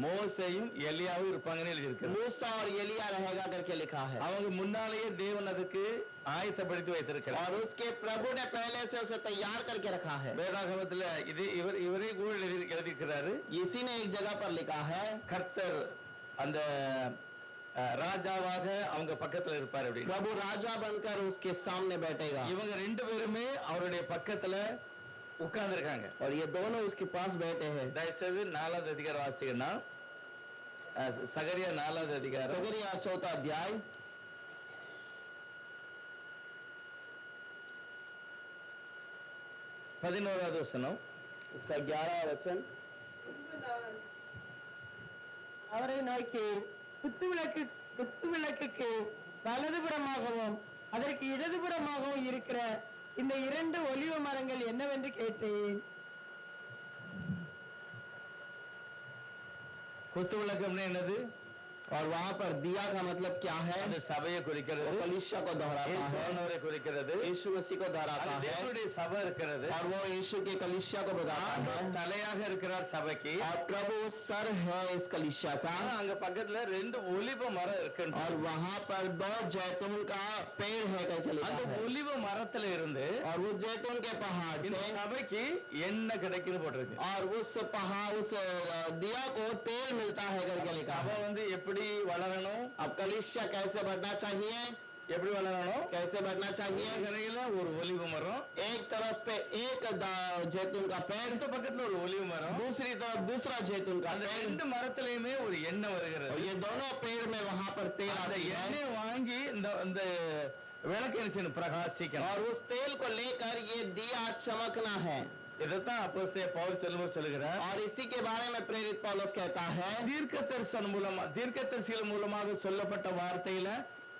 மோசேயும் எலியாவும் இருப்பாங்கன்னு எழுதியிருக்கு. मूसा और एलिया रहेगा करके लिखा है। அவங்க முன்னாலேயே தேவன் அதுக்கு ஆயத்தப்படுத்தி வைத்திருக்கிறார். और उसके प्रभु ने पहले से उसे तैयार करके रखा है। வேதாகமத்துல இது இவரே கூட எழுதியிருக்கிறாரு. इसी ने एक जगह पर लिखा है, கர்த்தர் அந்த ராஜாவாக அவங்க பக்கத்துல இருப்பார் அப்படின்னு. प्रभु राजा बनकर उसके सामने बैठेगा। இவங்க ரெண்டு பேருமே அவருடைய பக்கத்துல உட்கார்ந்து இருக்காங்க. और ये दोनों उसके पास बैठे हैं। தயவுசெய்து 4வது அதிகாரம் வாசிங்கன்னா, சகரியா 4வது அதிகாரம் सगरिया 4 अध्याय 11வது வசனம், उसका 11वां वचन। அவரை நோக்கி குத்துவிளக்குக்கு வலதுபுறமாகவும் அதற்கு இடதுபுறமாகவும் இருக்கிற இந்த 2 ஒலிவ மரங்கள் என்னவென்று கேட்டேன். குத்து விளக்கம்னா என்னது? और वहां पर दिया का मतलब क्या है? அது சபையை குறிக்கிறது, वो कलीसिया को दोहराता है, இயேசுவானவரை குறிக்கிறது, यीशु मसीह को दोहराता அது है। தேவனுடைய சபை இருக்கிறது. और वो यीशु के कलीसिया को बताता है। ஆண்டவர் தலையாக இருக்கிறார் சபைக்கு. और प्रभु सर है इस कलीसिया का। ஆனா அங்க பக்கத்துல 2 ஒலிவ மரம் இருக்கு. और वहां पर 2 जैतून का पेड़ है करके लिखा அந்த है। ஒலிவ மரத்துல இருந்து और उस जैतून के पहाड़ இந்த से, சபைக்கு என்ன கிடைக்குன்னு போட்டிருக்கு. और उस पहाड़ उस दिया को तेल मिलता है करके लिखा சபை है। வந்து எப்படி வளரணும், अब कलीसिया कैसे बढ़ना चाहिए? எப்படி வளரணும்? कैसे बढ़ना चाहिए? கரையில ஒரு ஒலிவ மரம், एक तरफ पे एक जैतून का पेड़, இந்த பக்கத்துல ஒரு ஒலிவ மரம், दूसरी तरफ दूसरा जैतून का அந்த पेड़। 2 மரத்திலயுமே ஒரு எண்ணெய் வருகிறது. और ये दोनों पेड़ में वहां पर तेल அந்த आती है। எண்ணெய் வாங்கி இந்த விளக்கு என்ன செய்யணும்? பிரகாசிக்கணும். और उस तेल को लेकर ये दिया चमकना है। இதைத்தான் அப்போஸ்தலன் பவுல் சொல்லுகிறார். और इसी के बारे में प्रेरित पौलुस कहता है, தீர்க்கதரிசிகள் மூலமாக சொல்லப்பட்ட வார்த்தையில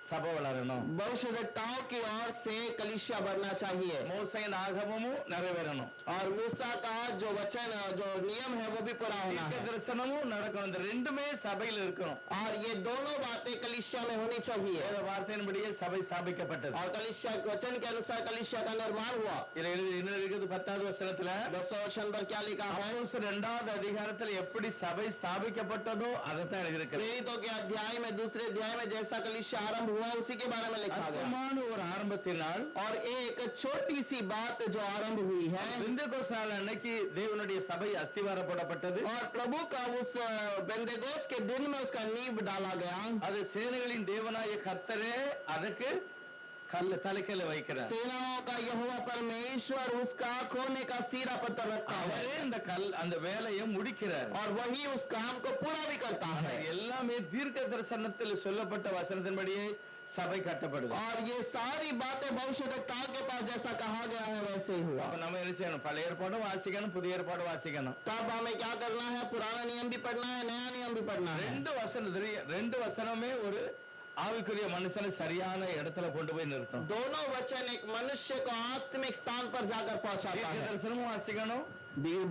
சபை வளரணும். भविष्यद्वक्ताओं की ओर से कलीसिया बढ़ना चाहिए। மோசேயின் ஆகமமும் நிறைவேறணும். और मूसा का जो वचन जो नियम है वो भी पूरा होना தீர்க்க है। தரிசனமும் நடக்கணும். இந்த ரெண்டுமே சபையில் இருக்கணும். और ये दोनों बातें कलीसिया में होनी चाहिए। வேத வார்த்தையின்படியே சபை ஸ்தாபிக்கப்பட்டது. और कलीसिया के वचन के अनुसार कलीसिया का निर्माण हुआ। இதுல என்ன இருக்குது? 10வது வசனத்துல 10वें वचन पर क्या लिखा है? அப்போஸ்தலர் 2வது அதிகாரத்துல எப்படி சபை ஸ்தாபிக்கப்பட்டதோ அதைத்தான் எழுதியிருக்கிறது. प्रेरितों के अध्याय में दूसरे अध्याय में जैसा कलीसिया आरंभ हुआ उसी के बारे में लिखा गया। அற்புதமான ஒரு ஆரம்பத்தினால் और एक छोटी सी बात जो आरंभ हुई है, பெந்தெகோஸ்து நாள் அன்னைக்கு தேவனுடைய சபை அஸ்திவாரப்படப்பட்டது. और प्रभु का उस बेंतेकोस के दिन में उसका नींव डाला गया। அது சேனைகளின் தேவனாய கர்த்தரே அதுக்கு தலைக்கல்ல வைக்கிறார். सेनाओं का यहोवा परमेश्वर उसका कोने का सिरा पत्थर रखता है। அவரே அந்த வேலையை முடிக்கிறார். और वही उस काम को पूरा भी करता है। எல்லாமே தீர்க்க தரிசனத்தில் சொல்லப்பட்ட வசனத்தின்படியே சபை கட்டப்படுது. और ये सारी बातें भविष्यद्वक्ताओं के पास जैसा कहा गया है वैसे ही हुआ। அப்ப நம்ம என்ன செய்யணும்? பழைய ஏற்பாடும் வாசிக்கணும், புதிய ஏற்பாடும் வாசிக்கணும். तब हमें क्या करना है? पुराना नियम भी पढ़ना है, नया नियम भी पढ़ना है। ரெண்டு வசனமே ஒரு ஆவிக்குரிய மனுஷனை சரியான இடத்துல கொண்டு போய் நிறுத்தும். दोनों वचन एक मनुष्य को आत्मिक स्थान पर जाकर पहुंचाता தீர்க்க है। தரிசனமும் வாசிக்கணும்,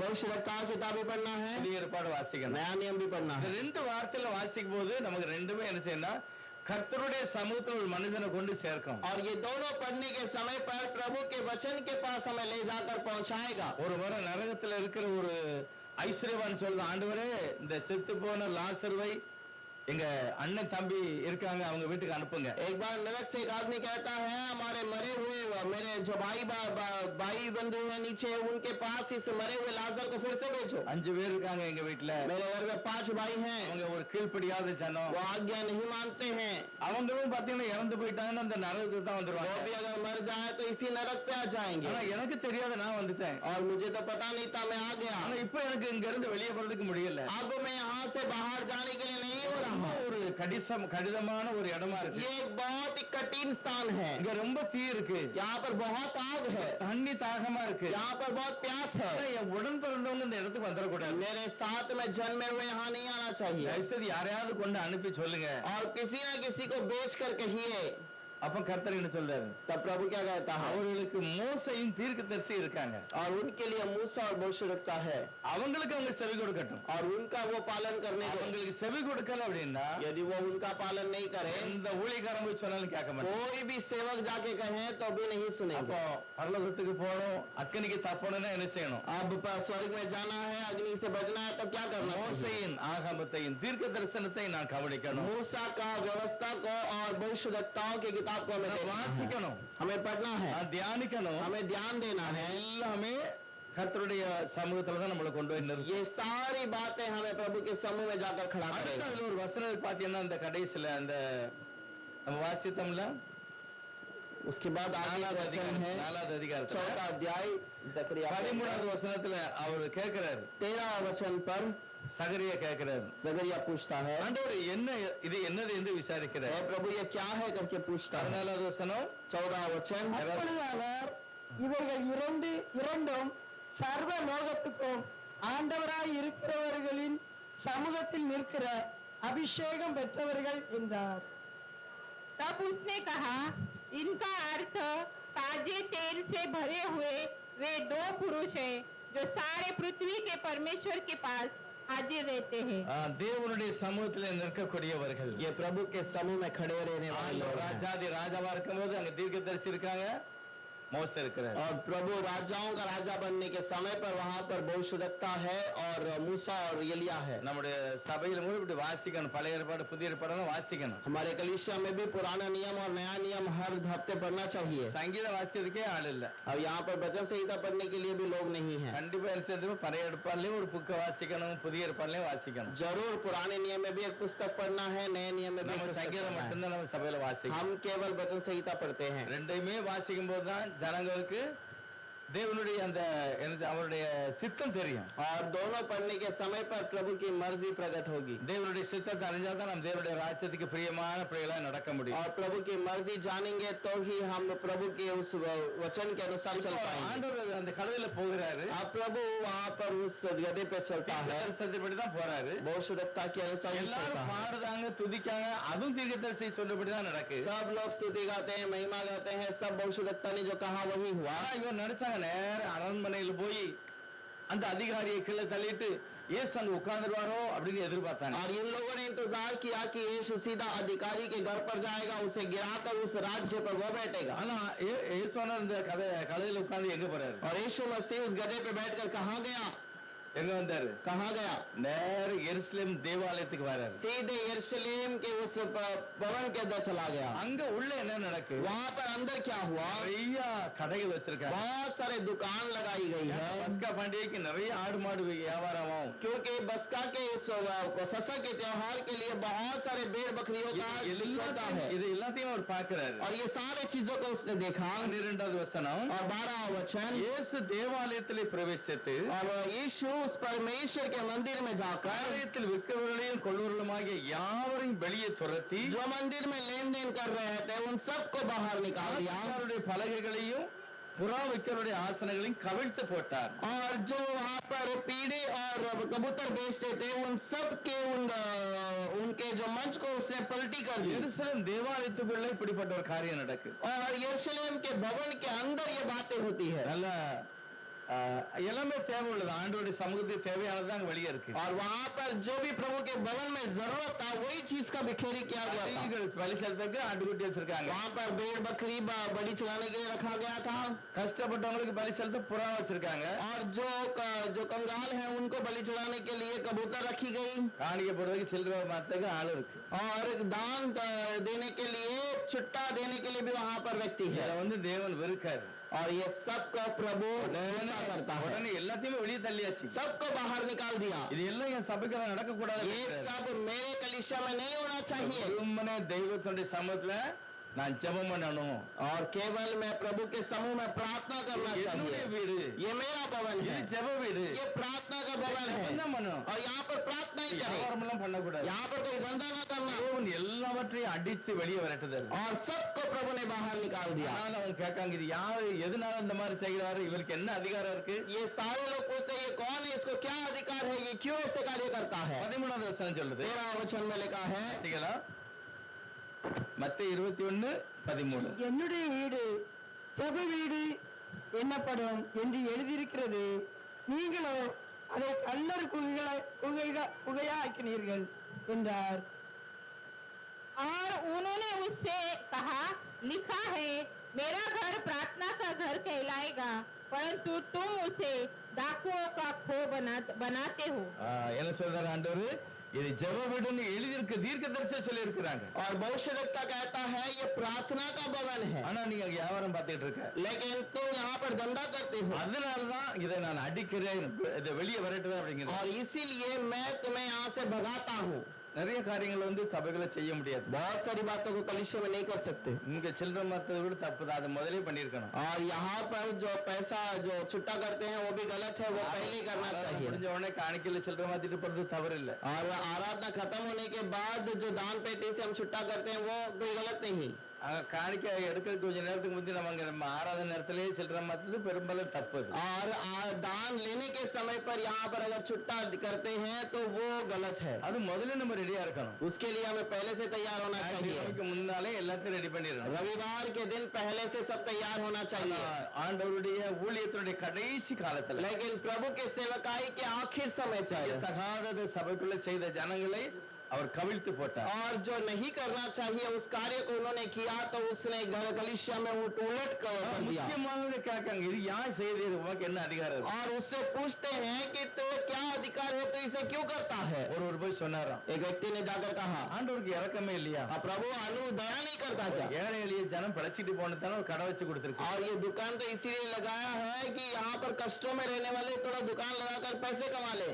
भविष्यद्वक्ताओं की किताबें पढ़ना है, புதிய ஏற்பாடு வாசிக்கணும். नया नियम भी पढ़ना இந்த है। 2 வார்த்தையில வாசிக்கும் போது நமக்கு ரெண்டுமே என்ன செய்யணும்? கர்த்தருடைய சமூகத்தில் ஒரு மனிதனை கொண்டு சேர்க்கும். और ये दोनों पढ़ने के समय पर प्रभु के वचन के पास हमें ले जाकर पहुंचाएगा। ஒரு முறை நரகத்துல இருக்கிற ஒரு ஐஸ்வர்யவான் சொல்ற, ஆண்டவரே இந்த செத்து போன லாசருவை எங்க அண்ணன் தம்பி இருக்காங்க அவங்க வீட்டுக்கு அனுப்புங்க. एक बार नरक से एक आदमी कहता है, हमारे मरे हुए मेरे जो भाई बंधु हैं नीचे, उनके पास इस मरे हुए लाजर को फिर से भेजो। 5 பேர் இருக்காங்க எங்க வீட்டுல, मेरे घर में 5 भाई हैं, அவங்க ஒரு கீழ்ப்படியாத ஜனம், वो आज्ञा नहीं मानते हैं। அவங்களும் பாத்தீங்கன்னா இறந்து போயிட்டாங்கன்னா அந்த நரகத்துக்கு தான் वो வந்துருவாங்க. भी अगर मर जाए तो इसी नरक पे आ जाएंगे। ஆனா எனக்கு தெரியாத நான் வந்துட்டேன். और मुझे तो पता नहीं था, मैं आ गया। ஆனா இப்ப எனக்கு இங்க இருந்து வெளியே போறதுக்கு முடியல. अब मैं यहाँ से बाहर जाने के लिए नहीं हो रहा। ஒரு கடிதமான ஒரு இடமா இருக்கு. ये एक बहुत ही कठिन स्थान है। இங்க ரொம்ப தீ இருக்கு, यहाँ पर बहुत आग है, தண்ணி தாகமா இருக்கு. यहाँ पर बहुत प्यास है। என் உடன் பிறந்தவங்க இந்த இடத்துக்கு வந்துடக்கூடாது. मेरे साथ में जन्मे हुए यहाँ नहीं आना चाहिए। தயவுசெய்து யாரையாவது கொண்டு அனுப்பி சொல்லுங்க, और किसी न किसी को बेच कर कहिए அப்ப கர்த்தர் என்ன சொல்றாரு? तब प्रभु क्या कहता है? அவர்களுக்கு மோசையும் தீர்க்கதரிசி இருக்காங்க, और उनके लिए मूसा और भविष्यवक्ता है, அவங்களுக்கு அவங்க செவி கொடுக்கட்டும். और उनका वो पालन करने दो। அவங்களுக்கு செவி கொடுக்கல அப்படின்னா यदि वो उनका पालन नहीं करे, இந்த ஊழியக்காரன் போய் சொன்னாலும் கேட்க மாட்டாங்க. कोई भी सेवक जाके कहे तो भी नहीं सुनेंगे। அப்போ பரலோகத்துக்கு போகணும், அக்கினிக்கு தப்பணும்னா என்ன செய்யணும்? अब स्वर्ग में जाना है, अग्नि से बचना है, तो क्या करना? மோசையின் ஆகமத்தையும் தீர்க்க தரிசனத்தை நான் கவனிக்கணும், मूसा का व्यवस्था को और भविष्यवक्ताओं की किताब को हमें देखना है, வாசிக்கணும், हमें पढ़ना है, தியானிக்கணும். हमें ध्यान देना है। எல்லாமே கர்த்தருடைய சமூகத்துல தான் நம்மளை கொண்டு போய் நிறுத்தும். ये सारी बातें हमें प्रभु के समूह में जाकर खड़ा அடுத்து करेगा। அதுல ஒரு வசனம் பாத்தீங்கன்னா அந்த கடைசியில அந்த நம்ம வாசித்தோம்ல, उसके बाद आगे वचन है 4வது அதிகாரத்துல 4वां अध्याय जकरिया 13வது வசனத்துல அவர் கேட்கிறாரு, 13वां वचन पर சகரியா கேட்கிறாரு, जकरिया पूछता है, ஆண்டவரே என்ன இது என்னது என்று விசாரிக்கிறார். हे प्रभु ये क्या है करके पूछता है। 14வது வசனம் 14वां वचन, அப்பொழுது அவர் இவைகள் இரண்டும் சர்வ லோகத்துக்கும் ஆண்டவராய் இருக்கிறவர்களின் சமூகத்தில் நிற்கிற அபிஷேகம் பெற்றவர்கள் என்றார். तब उसने कहा, इनका अर्थ ताजे तेल से भरे हुए वे दो पुरुष हैं जो सारे पृथ्वी के परमेश्वर के पास हाजिर रहते हैं। தேவனுடைய சமூகத்துல நிற்கக்கூடியவர்கள். ये प्रभु के समूह में खड़े रहने वाले लोग हैं। ராஜாதி ராஜாவா இருக்கும்போது அங்க தீர்க்கதரிசி இருக்காங்க, மோசே இருக்கிறார். और प्रभु राजाओं का राजा बनने के समय पर वहां पर भविष्यवक्ता है और मूसा और एलिया है। நம்முடைய சபையில கூட இப்படி வாசிக்கணும், பழைய ஏற்பாடு புதிய ஏற்பாடெல்லாம் வாசிக்கணும். हमारे कलीसिया में भी पुराना नियम और नया नियम हर हफ्ते पढ़ना चाहिए। சங்கீதம் வாசிக்கிறதுக்கே ஆள் இல்ல. अब यहाँ पर भजन संहिता पढ़ने के लिए भी लोग नहीं है। கண்டிப்பா எடுத்து பழைய ஏற்பாடுலயும் ஒரு புக்கை வாசிக்கணும், புதிய ஏற்பாடுலயும் வாசிக்கணும். जरूर पुराने नियम में भी एक पुस्तक पढ़ना है, नए नियम में भी एक நம்ம पुस्तक சங்கீதம் पढ़ना है। மட்டும்தான் நம்ம சபையில வாசிக்கணும். हम केवल भजन संहिता पढ़ते हैं। ரெண்டையுமே வாசிக்கும் போதுதான் ஜனங்களுக்கு தேவனுடைய அந்த அவருடைய சித்தம் தெரியும். और दोनों पढ़ने के समय पर प्रभु की मर्जी प्रकट होगी। தேவனுடைய சித்தத்தை அறிஞ்சாதான் நம்ம தேவனுடைய ராஜ்யத்துக்கு பிரியமான பிள்ளைகளா நடக்க முடியும். और प्रभु की मर्जी जानेंगे तो ही हम प्रभु के उस वचन के अनुसार चल पाएंगे। ஆண்டவர் அந்த கழுதையில போகிறாரு, अब प्रभु वहाँ पर उस गधे पे चलता है, தரிசனத்தின்படி தான் போறாரு. भविष्यवक्ता के अनुसार ही चलता எல்லாரும் है। பாடுதாங்க, துதிக்காங்க, அதுவும் தீர்க்கதரிசி சொன்னபடி தான் நடக்குது. सब लोग स्तुति गाते हैं, महिमा गाते हैं, सब भविष्यवक्ता ने जो कहा वही हुआ। ஆனா இவன் நினைச்சாங்க நேர அரண்மனையில போய் அந்த அதிகாரியை கீழே தள்ளிட்டு இயேசு அங்க உட்கார்ந்துருவாரோ அப்படின்னு எதிர்பார்த்தாங்க. और इन लोगों ने इंतजार किया कि यीशु सीधा अधिकारी के घर पर जाएगा, उसे गिराकर उस राज्य पर वो बैठेगा। ஆனா இயேசுவான இந்த கழுதையில உட்கார்ந்து எங்க போறாரு? और यीशु मसीह उस गधे पे बैठकर कहाँ गया? எங்க வந்தாரு? कहाँ गया? நேர எருசலேம் தேவாலயத்துக்கு வராரு. सीधे यरूशलेम के उस भवन के अंदर चला गया। அங்க உள்ள என்ன நடக்கு? वहाँ पर अंदर क्या हुआ? நிறைய கடைகள் வச்சிருக்காங்க. बहुत सारे दुकान लगाई गई है, பஸ்கா பண்டிகைக்கு நிறைய ஆடு மாடு வியாபாரமாகும். क्योंकि बस्का के इस फसह के त्योहार के लिए बहुत सारे भेड़ बकरियों का होता है। இது எல்லாத்தையும் அவர் பார்க்கிறாரு. और ये सारे चीजों को उसने देखा। 12வது வசனம், और 12वां वचन, இயேசு தேவாலயத்திலே பிரவேசித்து और यीशु उस परमेश्वर के मंदिर में जाकर ஆலயத்தில் விற்கிறவர்களையும் கொள்ளுவர்களுமாகிய யாவரையும் வெளியே துரத்தி जो मंदिर में लेन देन कर रहे थे उन सबको बाहर निकाल दिया, அவருடைய பலகைகளையும் புறா விற்கிறவருடைய ஆசனங்களையும் கவிழ்த்து போட்டார். और जो वहाँ पर पीढ़े और कबूतर बेचते थे उन सब के उनके जो मंच को उसने पलटी कर दी। எருசலேம் தேவாலயத்துக்குள்ள இப்படிப்பட்ட ஒரு காரியம் நடக்கு. और यरूशलेम के भवन के अंदर ये बातें होती है। நல்ல எல்லாமே தேவை உள்ளது, ஆண்டவருடைய சமூகத்துக்கு தேவையானது அங்க வெளியே இருக்கு. और वहाँ पर जो भी प्रभु के भवन में जरूरत था वही चीज का बिखेरी किया गया था। பலி செலுத்துக்கு ஆட்டுக்குட்டி வச்சிருக்காங்க. वहाँ पर भेड़ बकरी बलि चलाने के लिए रखा गया था। கஷ்டப்பட்டவங்களுக்கு பலி செலுத்த புறா வச்சிருக்காங்க. और जो कंगाल हैं उनको बलि चढ़ाने के लिए कबूतर रखी गई। காணிக்கை போடுறதுக்கு சில்லறை மாத்துறதுக்கு ஆள் இருக்கு. और दान देने के लिए, छुट्टा देने के लिए भी वहाँ पर व्यक्ति है। இதை தேவன் வெறுக்காரு. और ये सबका प्रभु करता है, உடனே எல்லாத்தையுமே வெளியே தள்ளியாச்சு. सबको बाहर निकाल दिया। இது எல்லாம் என் சபைக்கு நடக்க கூடாது. ये सब मेरे कलीसिया में नहीं होना चाहिए। வெறுமனே தெய்வத்துடைய சமூகத்துல நான் ஜெபம் பண்ணணும். और केवल मैं प्रभु के समूह में प्रार्थना करना என்னுடைய चाहिए। வீடு, ये मेरा भवन இது है, ஜெப வீடு. ये प्रार्थना का भवन है। என்ன பண்ணணும்? और यहाँ पर प्रार्थना ही करें, வியாபாரமெல்லாம் பண்ணக்கூடாது. यहाँ पर कोई धंधा ना करना। தேவன் எல்லாவற்றையும் அடித்து வெளியே விரட்டுதல். और सबको प्रभु ने बाहर निकाल दिया। அதனால அவங்க கேட்காங்க, இது யாரு, எதனால இந்த மாதிரி செய்கிறாரு, இவருக்கு என்ன அதிகாரம் இருக்கு? ये सारे लोग पूछते ये कौन है, इसको क्या अधिकार है, ये क्यों ऐसे कार्य करता है? 13வது வசனம் சொல்லுது. 13वां वचन में लिखा है, மத்தேயு 21 13. என்னுடைய வீடு ஜெப வீடு என்னப்படும் என்று எழுதியிருக்கிறது, நீங்களோ அதை கல்லர் குகையாக்கினீர்கள் என்றார். और उन्होंने उससे कहा, लिखा है, मेरा घर प्रार्थना का घर कहलाएगा, परंतु तुम उसे डाकुओं का खो बनाते हो. என்ன சொல்றாரு ஆண்டவர்? இது ஜெப வீடுன்னு எழுதியிருக்கு, தீர்க்கதரிசி சொல்லி இருக்கிறாங்க. और भविष्यवक्ता कहता है ये प्रार्थना का भवन है, ஆனா நீங்க வியாபாரம் பார்த்துட்டு இருக்க. लेकिन तुम यहाँ पर धंधा करते हो, அதனாலதான் இதை நான் அடிக்கிறேன், இதை வெளியே வரட்டுவேன் அப்படிங்கிறது. और इसीलिए मैं तुम्हें यहाँ से भगाता हूँ. நிறைய காரியங்கள் வந்து சபைகளை செய்ய முடியாது. बहुत सारी बातों को कलीसिया में नहीं कर सकते. இங்க சில்லறை மத்தது கூட தப்பு தான், அதை முதலே பண்ணிருக்கணும். और यहाँ पर जो पैसा जो छुट्टा करते हैं वो भी गलत है, वो पहले ही करना चाहिए. முடிஞ்ச உடனே காணிக்கையில சில்லறை மாத்திட்டு போறது தவறு இல்ல. और आराधना खत्म होने के बाद जो दान पेटी से हम छुट्टा करते हैं वो कोई गलत नहीं. காணிக்கை எடுக்க கொஞ்ச நேரத்துக்கு முந்தி நம்ம ஆராதனை நேரத்திலேயே சில்லறை மாத்தது பெரும்பாலும் தப்பு. और दान लेने के समय पर यहाँ पर अगर छुट्टा करते हैं तो वो गलत है. அது முதல்ல நம்ம ரெடியா இருக்கணும். उसके लिए हमें पहले से तैयार होना चाहिए. முன்னாலே எல்லாத்தையும் ரெடி பண்ணிடணும். रविवार के दिन पहले से सब तैयार होना चाहिए. ஆண்டவருடைய ஊழியத்தினுடைய கடைசி காலத்துல, लेकिन प्रभु के सेवकाई के आखिर समय पर தகாதது சபைக்குள்ள செய்த ஜனங்களை அவர் கவிழ்த்து போட்டார். और जो नहीं करना चाहिए उस कार्य को उन्होंने किया तो उसने कलीसिया में उलट कर दिया. முக்கியமானது கேட்காங்க, இது யார் செய்தீர், உனக்கு என்ன அதிகாரம்? और उससे पूछते हैं कि तो क्या अधिकार है, तो इसे क्यों करता है. ஒரு போய் சொன்னாராம், एक व्यक्ति ने जाकर कहा, ஆண்டவருக்கு இரக்கமே இல்லையா? प्रभु दया नहीं करता क्या? ஏழை எளிய ஜனம் படைச்சிட்டு போனதான ஒரு கடை வச்சு கொடுத்திருக்கு. और ये दुकान तो इसीलिए लगाया है कि यहाँ पर कष्टों में रहने वाले थोड़ा दुकान लगाकर पैसे कमा ले.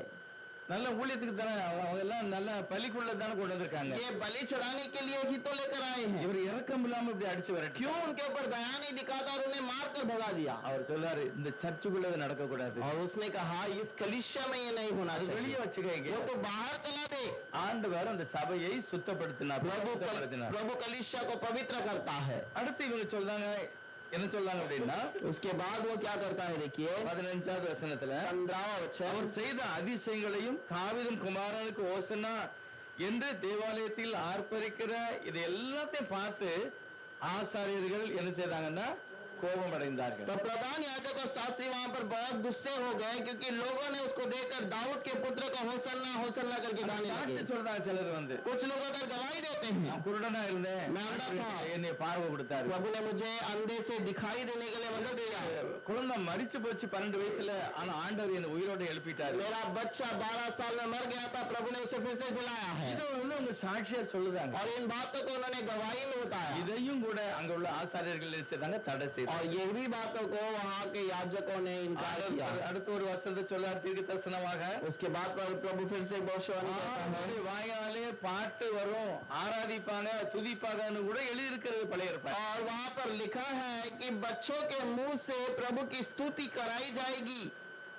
நல்ல ஊழியத்துக்கு தானே அவங்க எல்லாம் நல்ல பலிக்குள்ள தானே கொண்டு வந்திருக்காங்க. ये बलि चढ़ाने के लिए ही तो लेकर आए हैं. இவர் இரக்கம் இல்லாம இப்படி அடிச்சு வரட்டி, क्यों उनके ऊपर दया नहीं दिखाता और उन्हें मारकर भगा दिया. அவர் சொல்றாரு, இந்த சர்ச்சுக்குள்ள இது நடக்க கூடாது. और उसने कहा इस कलीसिया में ये नहीं होना चाहिए, வெளியே வச்சுக்கங்க. वो तो बाहर चला दे. ஆண்டவர் அந்த சபையை சுத்தப்படுத்தினார், பிரபுப்படுத்தினார். प्रभु कलीसिया को पवित्र करता है. அடுத்து இவங்க சொல்றாங்க, என்ன சொல்றாங்க அப்படின்னா, उसके बाद वो क्या करता है देखिए 15வது வசனத்துல, 15वां वचन, அவர் செய்த அதிசயங்களையும் தாவீதின் குமாரனுக்கு ஓசன்னா என்று தேவாலயத்தில் ஆர்ப்பரிக்கிற இது எல்லாத்தையும் பார்த்து ஆசாரியர்கள் என்ன செய்தாங்கன்னா கோபம் அடைந்தார்கள். तो प्रधान याजक और शास्त्री वहां पर बहुत गुस्से हो गए क्योंकि लोगों ने उसको देखकर दाऊद के पुत्र को होसन्ना होसन्ना करके गाने लगे. சொல்றாங்க சிலர் வந்து, कुछ लोग अगर गवाही देते हैं, நான் குருடனா இருந்தேன், मैं अंधा था, என்னை பார்வை கொடுத்தாரு, प्रभु ने मुझे अंधे से दिखाई देने के लिए मदद दिया, குழந்தை மரிச்சு போச்சு 12 வயசுல, ஆனா ஆண்டவர் என்னை உயிரோட எழுப்பிட்டாரு, मेरा बच्चा 12 साल में मर गया था, प्रभु ने उसे फिर से जिलाया है. இது வந்து உங்க சாட்சியார் சொல்லுதாங்க. और इन बातों को उन्होंने गवाही में बताया. இதையும் கூட அங்க உள்ள ஆசாரியர்கள் நினைச்சதாங்க தடை செய்தாங்க. और ये भी बातों को वहाँ के याजकों ने इनकार किया. அடுத்த ஒரு வசனத்தை சொல்ல தீர்க்க தரிசனமாக, उसके बाद पर प्रभु फिर से भविष्यवाणी करता है. வாயாலே பாட்டு வரும், ஆராதிப்பாங்க, துதிப்பாங்கன்னு கூட எழுதி இருக்கிறது பழைய ஏற்பாடு. और वहाँ पर लिखा है कि बच्चों के मुंह से प्रभु की स्तुति कराई जाएगी.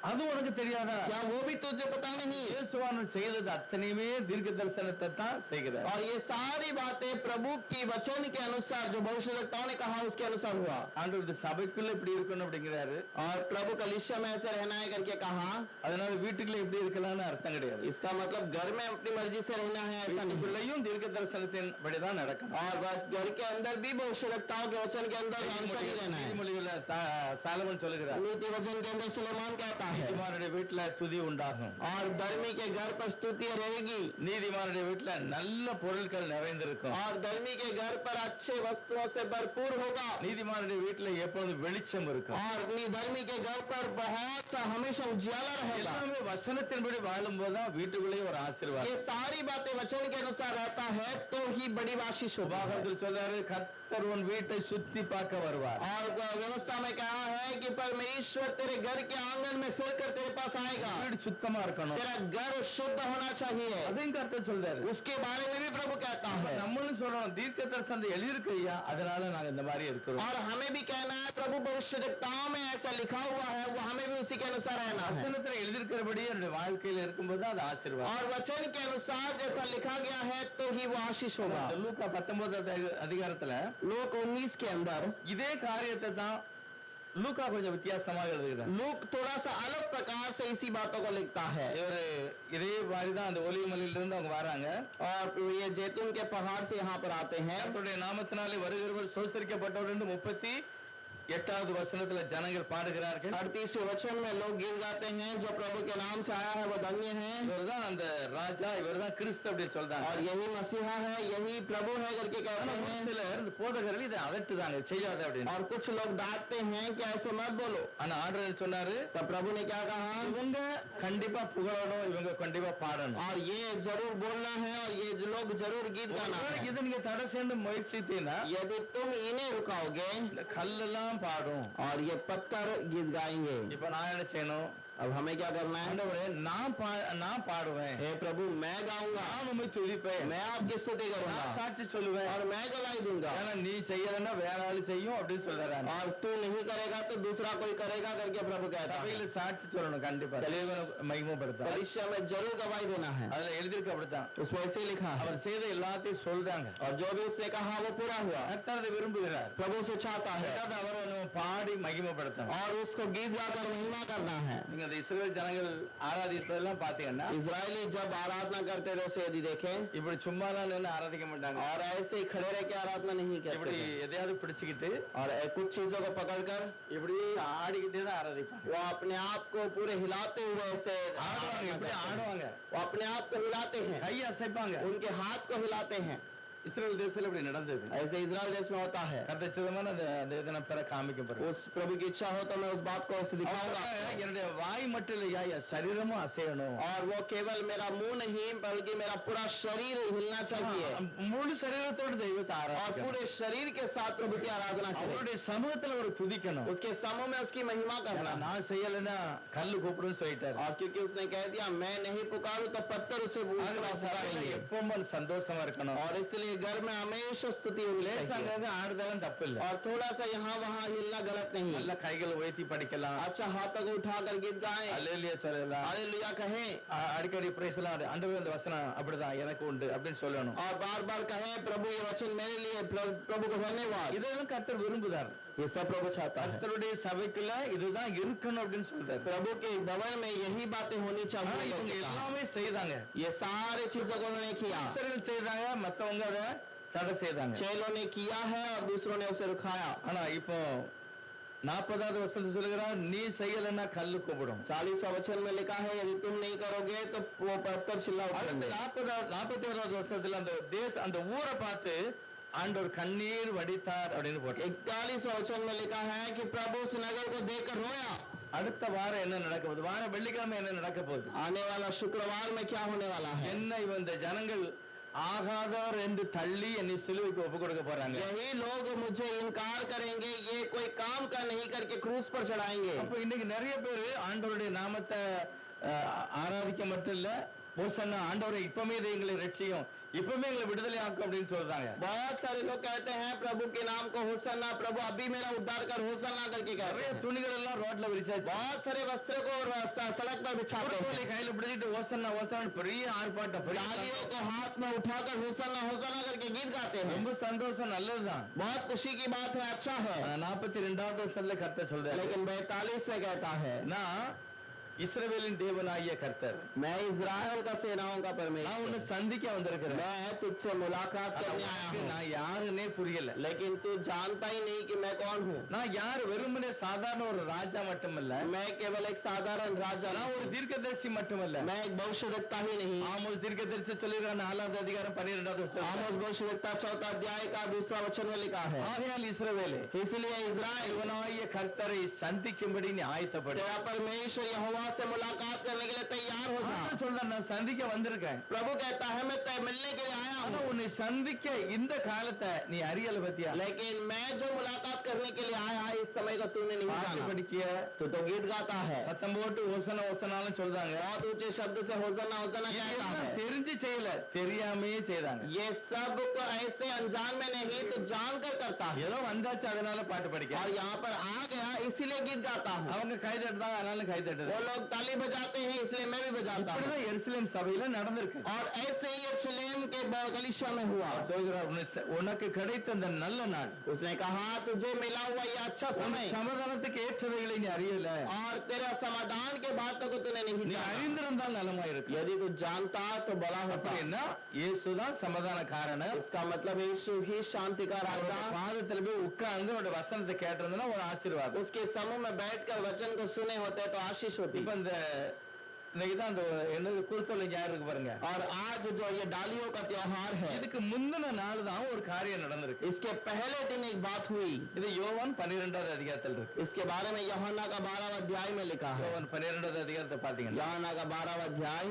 அது उनக்கு தெரியாதா? क्या वो भी तुझे पता नहीं? இயேசுவானவர் செய்தது அத்தனையுமே தீர்க்க தரிசனத்தை தான் செய்கிறார். और ये सारी बातें प्रभु की वचन के अनुसार जो भविष्यवक्ताओं ने कहा उसके अनुसार हुआ. ஆண்டவர் சபைக்குள்ள இப்படி இருக்கணும் அப்படிங்கிறாரு. और प्रभु कलीसिया में ऐसे रहना है करके कहा. அதனால வீட்டுக்குள்ள இப்படி இருக்கலாம்னு அர்த்தம் கிடையாது. इसका मतलब घर में अपनी मर्जी से रहना है ऐसा नहीं. வீட்டுக்குள்ளேயும் தீர்க்க தரிசனத்தின் படிதான் நடக்கணும். और घर के अंदर भी भविष्यवक्ताओं के वचन के अंदर अनुसार ही रहना है. நீதிமொழிகள்ல சாலமன் சொல்லுகிறார், नीति वचन के अंदर सुलेमान कहता है நீதிமானுடைய வீட்டுல துதி உண்டாகும், और धर्मी के घर पर स्तुति रहेगी. நீதிமானுடைய வீட்டுல நல்ல பொருட்கள் நிறைந்திருக்கும், और धर्मी के घर पर अच्छे वस्तुओं से भरपूर होगा. நீதிமானுடைய வீட்டுல எப்போதும் வெளிச்சம் இருக்கும். और धर्मी के घर पर बहुत सा हमेशा उजियाला रहेगा. எல்லாமே வசனத்தின்படி வாழும்போது தான் வீட்டுக்குள்ளேயே ஒரு ஆசீர்வாதம். ये सारी बातें वचन के अनुसार रहता है तो ही बड़ी आशीष होगा. உபாகமத்தில் சொல்றாரு, கர்த்தர் உன் வீட்டை சுத்தி பார்க்க வருவார். और व्यवस्था में कहा है कि परमेश्वर तेरे घर के आंगन में फिर कर तेरे पास आएगा. வீடு சுத்தமா இருக்கணும், तेरा घर शुद्ध होना चाहिए. அதையும் கர்த்தர் சொல்றாரு. उसके बारे में भी प्रभु कहता है. நம்மளும் சொல்றோம், தீர்க்க தரிசனம் எழுதிருக்கு ஐயா, அதனால நாங்க இந்த மாதிரி இருக்கிறோம். और हमें भी कहना है प्रभु भविष्यवक्ताओं में ऐसा लिखा हुआ है, वो हमें भी उसी के अनुसार रहना है. வசனத்துல எழுதியிருக்கிறபடி என்னுடைய வாழ்க்கையில இருக்கும்போது அது ஆசீர்வாதம். और वचन के अनुसार जैसा लिखा गया है तो ही वो आशीष होगा. லூக்கா 19 அதிகாரத்துல लोक 19 के अंदर இதே காரியத்தை தான் லூக்கா கொஞ்சம் வித்தியாசமாக எழுதுகிறார். लूक थोड़ा सा अलग प्रकार से इसी बातों को लिखता है இவரு இதே மாதிரி தான் அந்த ஒலிவ மலையிலிருந்து அவங்க வராங்க. और ये जैतून के पहाड़ से यहाँ पर आते हैं கர்த்தருடைய நாமத்தினாலே வருகிறவர் சோஸ்தரிக்கப்பட்டவர் என்று 38வது வசனத்துல ஜனங்கள் பாடுகிறார்கள். 38वें वचन में लोग गीत गाते हैं जो प्रभु के नाम से आया है वो धन्य है இவர்தான் அந்த ராஜா, இவர்தான் கிறிஸ்து அப்படின்னு சொல்றாங்க. और यही मसीहा है यही प्रभु है करके कहते ஒரு हैं சிலர் இந்த போதகர்கள் இதை அதட்டுதாங்க, செய்யாத அப்படின்னு. और कुछ लोग डांटते हैं कि ऐसे मत बोलो ஆனா ஆண்டவர் சொன்னாரு, तब प्रभु ने क्या कहा இவங்க கண்டிப்பா புகழணும், இவங்க கண்டிப்பா பாடணும். और ये जरूर बोलना है और ये लोग जरूर गीत गाना ஒருவேளை है இதை நீங்க தடை செய்ய முயற்சித்தீங்கன்னா यदि तुम इन्हें रुकाओगे இந்த கல்லெல்லாம் பாடும். और ये पत्थर गीत गाएंगे இப்ப நான் என்ன செய்யணும்? अब हमें क्या करना है ஆண்டவரே நான் பாடுவேன், हे प्रभु मैं गाऊंगा நான் உம்மை துதிப்பேன், मैं आपकी स्तुति நான் करूंगा சாட்சி சொல்லுவேன். और मैं गवाही दूंगा ஏன்னா நீ செய்யலன்னா வேற ஆளு செய்யும் அப்படின்னு சொல்றாரு. और तू नहीं करेगा तो दूसरा कोई करेगा करके प्रभु कहता है சபையில சாட்சி சொல்லணும், கண்டிப்பா தேவனை மகிமைப்படுத்த. भविष्य में जरूर गवाही देना है அதுல எழுதிருக்கு அப்படித்தான். उसमें ऐसे ही लिखा है அவர் செய்த எல்லாத்தையும் சொல்றாங்க. और जो भी उसने कहा वो पूरा हुआ கர்த்தர் அதை விரும்புகிறார். प्रभु से चाहता है ரெண்டாவது அவரை நம்ம பாடி மகிமைப்படுத்தணும். और उसको गीत गाकर महिमा करना है நீங்க அந்த இஸ்ரவேல் ஜனங்கள் ஆராதித்ததெல்லாம் பாத்தீங்கன்னா इजरायली जब आराधना करते थे उसे यदि देखें இப்படி சும்மாலாம் நின்னு ஆராதிக்க மாட்டாங்க. और ऐसे ही खड़े रह के आराधना नहीं இப்படி करते थे। எதையாவது பிடிச்சுக்கிட்டு और कुछ चीजों को पकड़कर இப்படி ஆடிக்கிட்டே தான் ஆராதிப்பாங்க. वो अपने आप को पूरे हिलाते हुए ऐसे ஆடுவாங்க, இப்படி ஆடுவாங்க, वो अपने आप को हिलाते हैं கை அசைப்பாங்க. उनके हाथ को हिलाते हैं இஸ்ரவேல் தேசத்துல இப்படி நடந்தது. ऐसे इजराइल देश में होता है கர்த்தர் சித்தமான அந்த இதை நான் பிற காமிக்கப்படுறேன். उस प्रभु की इच्छा हो तो मैं उस बात को ऐसे दिखाऊंगा என்னுடைய வாய் மட்டும் இல்லையா, என் சரீரமும் அசையணும். और वो केवल मेरा मुंह नहीं बल्कि मेरा पूरा शरीर हिलना चाहिए முழு சரீரத்தோடு தெய்வத்தை और ஆராதிக்கணும். पूरे शरीर के साथ प्रभु की आराधना करें அவருடைய சமூகத்துல ஒரு துதிக்கணும். उसके समूह में उसकी महिमा करना நான் செய்யலைன்னா கல்லு கூப்பிடுன்னு சொல்லிட்டாரு. और क्योंकि उसने कह दिया मैं नहीं पुकारूं तो पत्थर उसे पुकारेंगे எப்பவும் சந்தோஷமா இருக்கணும். और इसलिए घर में हमेशा स्तुति होनी चाहिए லேசாங்க ஆடுதலும் தப்பு இல்ல. और थोड़ा सा यहाँ वहाँ हिलना गलत नहीं நல்ல கைகளை உயர்த்தி படிக்கலாம், अच्छा हाथों को उठाकर गीत गाएं அல்லேலூயா சொல்லலாம், हालेलुया कहें அடிக்கடி பிரைஸ் எல்லாம் ஆண்டவரே இந்த வசனம் அப்படிதான் எனக்கு உண்டு அப்படின்னு சொல்லணும். और बार बार कहें प्रभु ये वचन मेरे लिए प्रभु को धन्यवाद இதெல்லாம் கர்த்தர் விரும்புதார். ये सब प्रभु चाहता है கர்த்தருடைய சபைக்குள்ள இதுதான் இருக்கணும் அப்படின்னு சொல்றாரு. प्रभु के भवन में यही बातें होनी ஆனா चाहिए இவங்க करके कहा। எல்லாமே செய்தாங்க. ये सारे चीजों को उन्होंने किया இஸ்ரவேல் செய்தாங்க, மத்தவங்க அதை தடை செய்தாங்க. चेलों ने किया है और दूसरों ने उसे रुकाया ஆனா இப்போ 40வது வசனத்தை சொல்லுகிறார், நீ செய்யலைன்னா கல்லு கூப்பிடும். 40वां वचन में लिखा है यदि तुम नहीं करोगे तो वो पत्थर चिल्ला அடுத்து उठेंगे 41வது வசனத்துல அந்த ஊரை பார்த்து ஆண்டவர் கண்ணீர் வடித்தார் அப்படின்னு போட்டு 41वां वचन में लिखा है कि प्रभु उस नगर को देखकर रोया அடுத்த வாரம் என்ன நடக்க போகுது, வார வெள்ளிக்கிழமை என்ன நடக்க போகுது, आने वाला शुक्रवार में क्या होने वाला है என்ன இந்த ஜனங்கள் ஆகாதவர் என்று தள்ளி என்னை சிலுவைக்கு ஒப்பு கொடுக்க போறாங்க. यही लोग मुझे इनकार करेंगे ये कोई काम का नहीं करके क्रूस पर चढ़ाएंगे அப்ப இன்னைக்கு நிறைய பேர் ஆண்டவருடைய நாமத்தை ஆராதிக்க மட்டும் இல்ல, ஓசன்னா ஆண்டவரை இப்பமே எங்களை ரட்சியும், இப்பமே எங்களை விடுதலை ஆக்கும் அப்படின்னு சொல்றாங்க. बहुत सारे लोग कहते हैं प्रभु के नाम को होसन्ना प्रभु अभी मेरा उद्धार कर होसन्ना करके कहते நிறைய हैं துணிகள் எல்லாம் ரோட்ல விரிச்சாச்சு. बहुत सारे वस्त्र को सड़क पर बिछाते हैं கையில பிடிச்சிட்டு ஓசன்னா ஓசன்னா பெரிய ஆர்ப்பாட்டம், பெரிய डालियों को हाथ में उठाकर होसन्ना होसन्ना करके गीत गाते हैं ரொம்ப சந்தோஷம், நல்லதுதான். बहुत खुशी की बात है अच्छा है 42வது வசனத்துல கர்த்தர் சொல்றாரு, लेकिन 42 में कहता है நான் இஸ்ரவேலின் தேவனாகிய கர்த்தர், मैं इजराइल का सेनाओं का நான் परमेश्वर உன்னை சந்திக்க வந்திருக்கிறேன். मैं तुझसे मुलाकात करने आया हूँ நான் யாருன்னே புரியல. लेकिन तू जानता ही नहीं कि मैं कौन हूँ நான் யார், வெறுமனே சாதாரண ஒரு ராஜா மட்டுமல்ல, मैं केवल एक साधारण राजा நான் ஒரு नहीं தீர்க்கதரிசி மட்டுமல்ல. मैं एक भविष्यवक्ता ही नहीं ஆமோஸ் தீர்க்கதரிசி சொல்லிருக்கான் 4வது அதிகாரம் 12வது வசனம், आमोस भविष्यवक्ता 4 अध्याय का 2 वचन में लिखा है ஆகையால் இஸ்ரவேலே इसलिए इजराइल தேவனாகிய கர்த்தரை சந்திக்கும்படி நீ ஆயத்தப்படு. तेरा परमेश्वर यहोवा से मुलाकात करने के लिए तैयार हो जा ஆண்டவர் சொல்றார், நான் சந்திக்க வந்திருக்கேன். प्रभु कहता है मैं तय मिलने के लिए आया ஆனா हूँ உன்னை சந்திக்க இந்த காலத்தை நீ அறியல பத்தியா, लेकिन मैं जो मुलाकात करने के लिए आया इस समय को तूने नहीं பாட்டு जाना படிக்கிய तू तो गीत गाता है சத்தம் போட்டு ஓசனா ஓசனாலும் சொல்றாங்க. बहुत ऊंचे शब्द से होसन्ना होसन्ना कहता இதெல்லாம் है தெரிஞ்சு செய்யல, தெரியாமையே செய்தாங்க. ये सब को ऐसे अनजान में नहीं तो जान कर करता है ஏதோ வந்தாச்சு அதனால பாட்டு படிக்க, और यहाँ पर आ गया इसीलिए गीत गाता हूँ அவங்க கை தட்டுதான் அதனால கை தட்டுது. वो लोग ताली बजाते हैं इसलिए मैं भी बजाता हूँ இப்படிதான் எருசலேம் சபையில நடந்திருக்கு. और ऐसे ही यरूशलेम के गलीशा में हुआ சொல்கிறார், உனக்கு கிடைத்த அந்த நல்ல நாள், उसने कहा तुझे मिला हुआ ये अच्छा समय சமாதானத்துக்கு ஏற்றவைகளை நீ அறியல, और तेरा समाधान के बातों को तूने नहीं நீ जाना। அறிந்திருந்தால் நலமாயிருக்கும். यदि तू जानता तो बड़ा होता। அப்படின்னா இயேசுதான் சமாதானக்காரன். इसका मतलब यीशु ही शांति का राजा। பாதத்துல போய் உட்கார்ந்து அவருடைய வசனத்தை கேட்டிருந்தா ஒரு ஆசீர்வாதம். उसके समूह में बैठकर वचन को सुने होते तो आशीष होती। இப்ப இன்னைக்கு தான் அந்த என்னது குருத்தோலை ஞாயிறு இருக்கு பாருங்க. और आज जो ये डालियों का त्योहार है, இதுக்கு முந்தின நாள் தான் ஒரு காரியம் நடந்திருக்கு. इसके पहले दिन एक बात हुई। இது யோவான் 12வது அதிகாரத்தில் இருக்கு. इसके बारे में यूहन्ना का 12वां अध्याय में लिखा है। யோவான் 12வது அதிகாரத்தை பாத்தீங்கன்னா यूहन्ना का 12वां अध्याय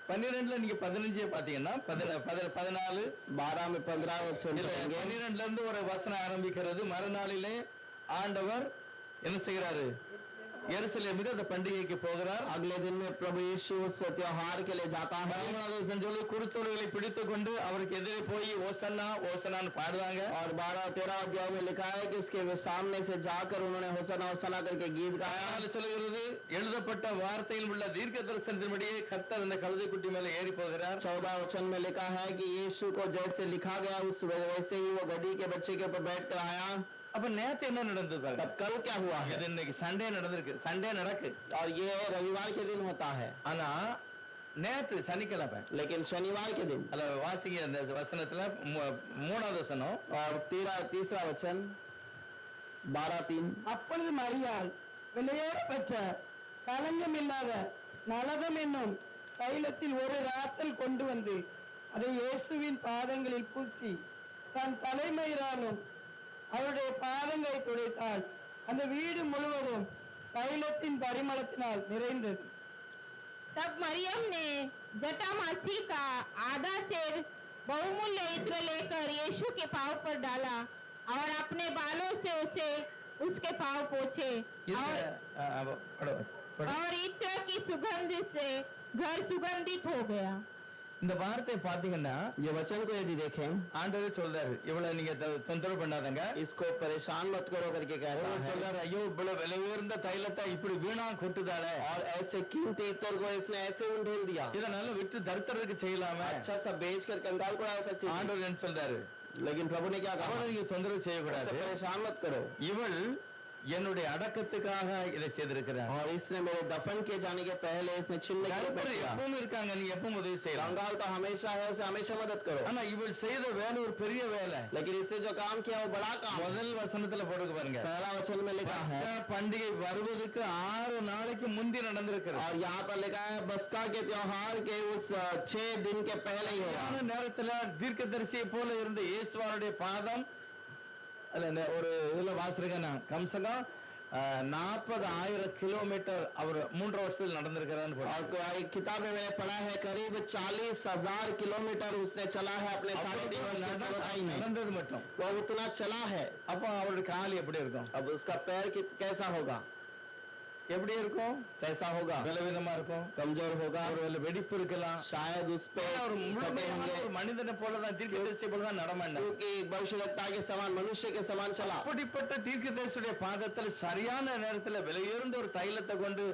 12ல நீங்க 15 பாத்தீங்கன்னா 14 12 में 15 वचन पढ़ेंगे। 12ல இருந்து ஒரு வசனம் ஆரம்பிக்கிறது. மறுநாளிலே ஆண்டவர் என்ன செய்கிறாரு? எருசலேமுக்கு அந்த பண்டிகைக்கு போகிறார். अगले दिन में प्रभु यीशु उस त्योहार के लिए जाता है। சொல்லி குருத்தோலைகளை பிடித்துக் கொண்டு அவருக்கு எதிரே போய் ஓசன்னா ஓசனான்னு பாடுவாங்க. और 12-13 अध्याय में लिखा है कि उसके सामने से जाकर उन्होंने होसना होसना करके गीत गाया। சொல்லுகிறது, எழுதப்பட்ட வார்த்தையில் உள்ள தீர்க்க தரிசனத்தின்படியே கர்த்தர் அந்த கழுதை குட்டி மேல ஏறி போகிறார். 14 वचन में लिखा है कि यीशु को जैसे लिखा गया उस वैसे ही वो गधी के बच्चे के ऊपर बैठ कर आया। அப்ப நேத்து என்ன நடந்தது? तब कल क्या हुआ है? இது இன்னைக்கு சண்டே நடந்திருக்கு. சண்டே நடக்கு. और ये रविवार के दिन होता है, ஆனா நேத்து சனிக்கிழமை. लेकिन शनिवार के दिन। அல்ல வாசிங்க அந்த வசனத்துல 3வது வசனம். और तीसरा वचन 12:3। அப்பொழுது மரியாள் விலையேற பெற்ற களங்கம் இல்லாத நலதம் என்னும் தைலத்தில் ஒரு ராத்தல் கொண்டு வந்து அதை இயேசுவின் பாதங்களில் பூசி தன் தலைமயிராலும் அவருடைய பாதங்களை துடைத்தாள். அந்த வீடு முழுவதும் தைலத்தின் பரிமளத்தினால் நிறைந்தது. तब मरियम ने जटामासी का आधा सेर बहुमूल्य इत्र लेकर यीशु के पांव पर डाला और अपने बालों से उसे उसके पांव पोंछे और इत्र की सुगंध से घर सुगंधित हो गया। இந்த வார்த்தை பாத்தீங்கன்னா ये वचन को यदि देखें, ஆண்டவர் சொல்றாரு, இவ்வளவு நீங்க தொந்தரவு பண்ணாதங்க, इसको परेशान मत करो करके कहता है। சொல்றாரு, ஐயோ இவ்வளவு விலை உயர்ந்த தைலத்தை இப்படி வீணா கொட்டுதாளே, और ऐसे कीमती इत्र को इसने ऐसे उंडेल दिया। இதனால விட்டு தரித்திரருக்கு செய்யலாமா? अच्छा सा बेच कर कंगाल को डाल सकती थी। ஆண்டவர் என்ன சொல்றாரு? लेकिन प्रभु ने क्या कहा? அவளை நீங்க தொந்தரவு செய்யக்கூடாது, ऐसे परेशान मत करो। இவள் என்னுடைய அடக்கத்துக்காக இதை செய்திருக்கிறார். और इसने मेरे दफन किए जाने के पहले इसने छिलने के लिए எப்பவும் இருக்காங்க, நீங்க எப்பவும் உதவி செய்யலாம். कंगाल तो हमेशा है, उसे हमेशा मदद करो। ஆனா இவள் செய்த வேலை ஒரு பெரிய வேலை. लेकिन इसने जो काम किया वो बड़ा काम। முதல் வசனத்துல போடுங்க பாருங்க, पहला वचन में लिखा है பண்டிகை வருவதற்கு 6 நாளைக்கு முந்தி நடந்திருக்கிறது. और यहाँ पर लिखा है बस्का के त्योहार के उस 6 दिन के पहले ही हुआ। நேரத்துல தீர்க்கதரிசியை போல இருந்த இயேசுவானுடைய பாதம் ஒரு இதுல வாசிருக்கேன் நான், கம்சகம் 40,000 किलोमीटर அவர் 3 வருஷத்தில் நடந்திருக்கிறான்னு போட்டு. और एक किताब में मैंने पढ़ा है करीब 40,000 किलोमीटर उसने चला है अपने सारे जीवन में। நடந்தது மட்டும் वो उतना चला है। அப்போ அவருடைய கால் எப்படி இருக்கும்? अब उसका पैर कैसा होगा? எப்படி இருக்கும்? कैसा होगा? பலவீனமா இருக்கும், कमजोर होगा, ஒருவேளை வெடிப்பு இருக்கலாம், शायद उस पे ஒரு முழுமையான ஒரு மனிதனை போலதான் தீர்க்கதரிசி போலதான் நடமாடினார். क्योंकि भविष्यवक्ता के समान मनुष्य के समान चला। அப்படிப்பட்ட தீர்க்கதரிசியுடைய பாதத்தில் சரியான நேரத்தில் விலையுயர்ந்த ஒரு தைலத்தை கொண்டு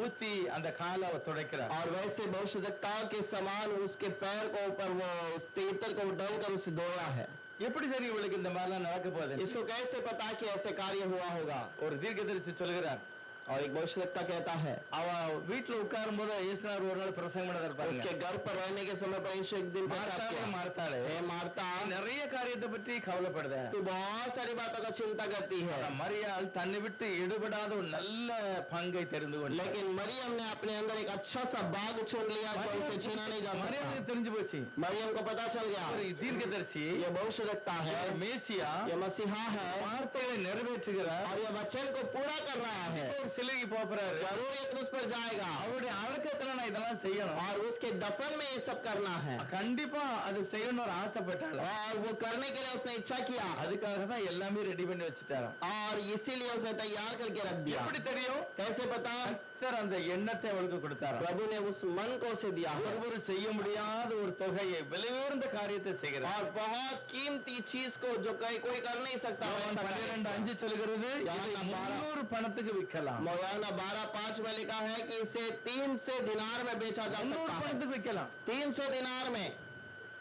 ஊத்தி அந்த காலை அவர் துடைக்கிறார். और वैसे भविष्यवक्ता के समान उसके पैर को ऊपर वो उस तीतर को डालकर उसे धोया है। எப்படி தெரியும் இவளுக்கு இந்த மாதிரிலாம் நடக்க போகுது? इसको कैसे पता कि ऐसे कार्य हुआ होगा? ஒரு தீர்க்கதரிசி சொல்கிறார், और एक भविष्यवक्ता कहता है அவ வீட்டுல உட்காரும் போது இயேசுநாதர் ஒரு நாள் பிரசங்கம் பண்ண இருப்பாங்க. उसके घर पर रहने के समय पर यीशु एक दिन प्रचार किया। மார்த்தாளே, हे मार्ता, நிறைய காரியத்தை பற்றி கவலைப்படுத, तू बहुत सारी बातों का चिंता करती है। மரியாள் தன்னை விட்டு எடுபடாத ஒரு நல்ல பங்கை தெரிந்து கொண்டாள். लेकिन मरियम ने अपने अंदर एक अच्छा सा बाग चुन लिया जो उसे छीना नहीं जा மரியாளுக்கு सकता। தெரிஞ்சு போச்சு, मरियम को पता चल गया தீர்க்கதரிசி ये भविष्यवक्ता है, மேசியா ये मसीहा है வார்த்தைகளை நிறைவேற்றுகிறார், और ये वचन को पूरा कर रहा है। ஒரு சிலைக்கு போறாரு, जरूर एक क्रूस पर जाएगा அவருடைய அடக்கத்துல நான் இதெல்லாம் செய்யணும், और उसके दफन में ये सब करना है। கண்டிப்பா அது செய்யணும்னு ஒரு ஆசைப்பட்டாள். और वो करने के लिए उसने इच्छा किया அதுக்காக தான் எல்லாமே ரெடி பண்ணி வச்சுட்டாராம். और इसीलिए उसे तैयार करके रख दिया। எப்படி தெரியும்? कैसे पता? கர்த்தர் அந்த எண்ணத்தை அவளுக்கு கொடுத்தார். प्रभु ने उस मन को उसे दिया है ஒருவர் செய்ய முடியாத ஒரு தொகையை விலையுயர்ந்த காரியத்தை செய்கிறார். और बहुत कीमती चीज को जो कोई कर नहीं सकता யோவான் 12:5 சொல்கிறது இதை 300 பணத்துக்கு விற்கலாம். यूहन्ना 12:5 में लिखा है कि इसे 300 दिनार में बेचा जा 300 सकता है பணத்துக்கு விற்கலாம். 300 दिनार में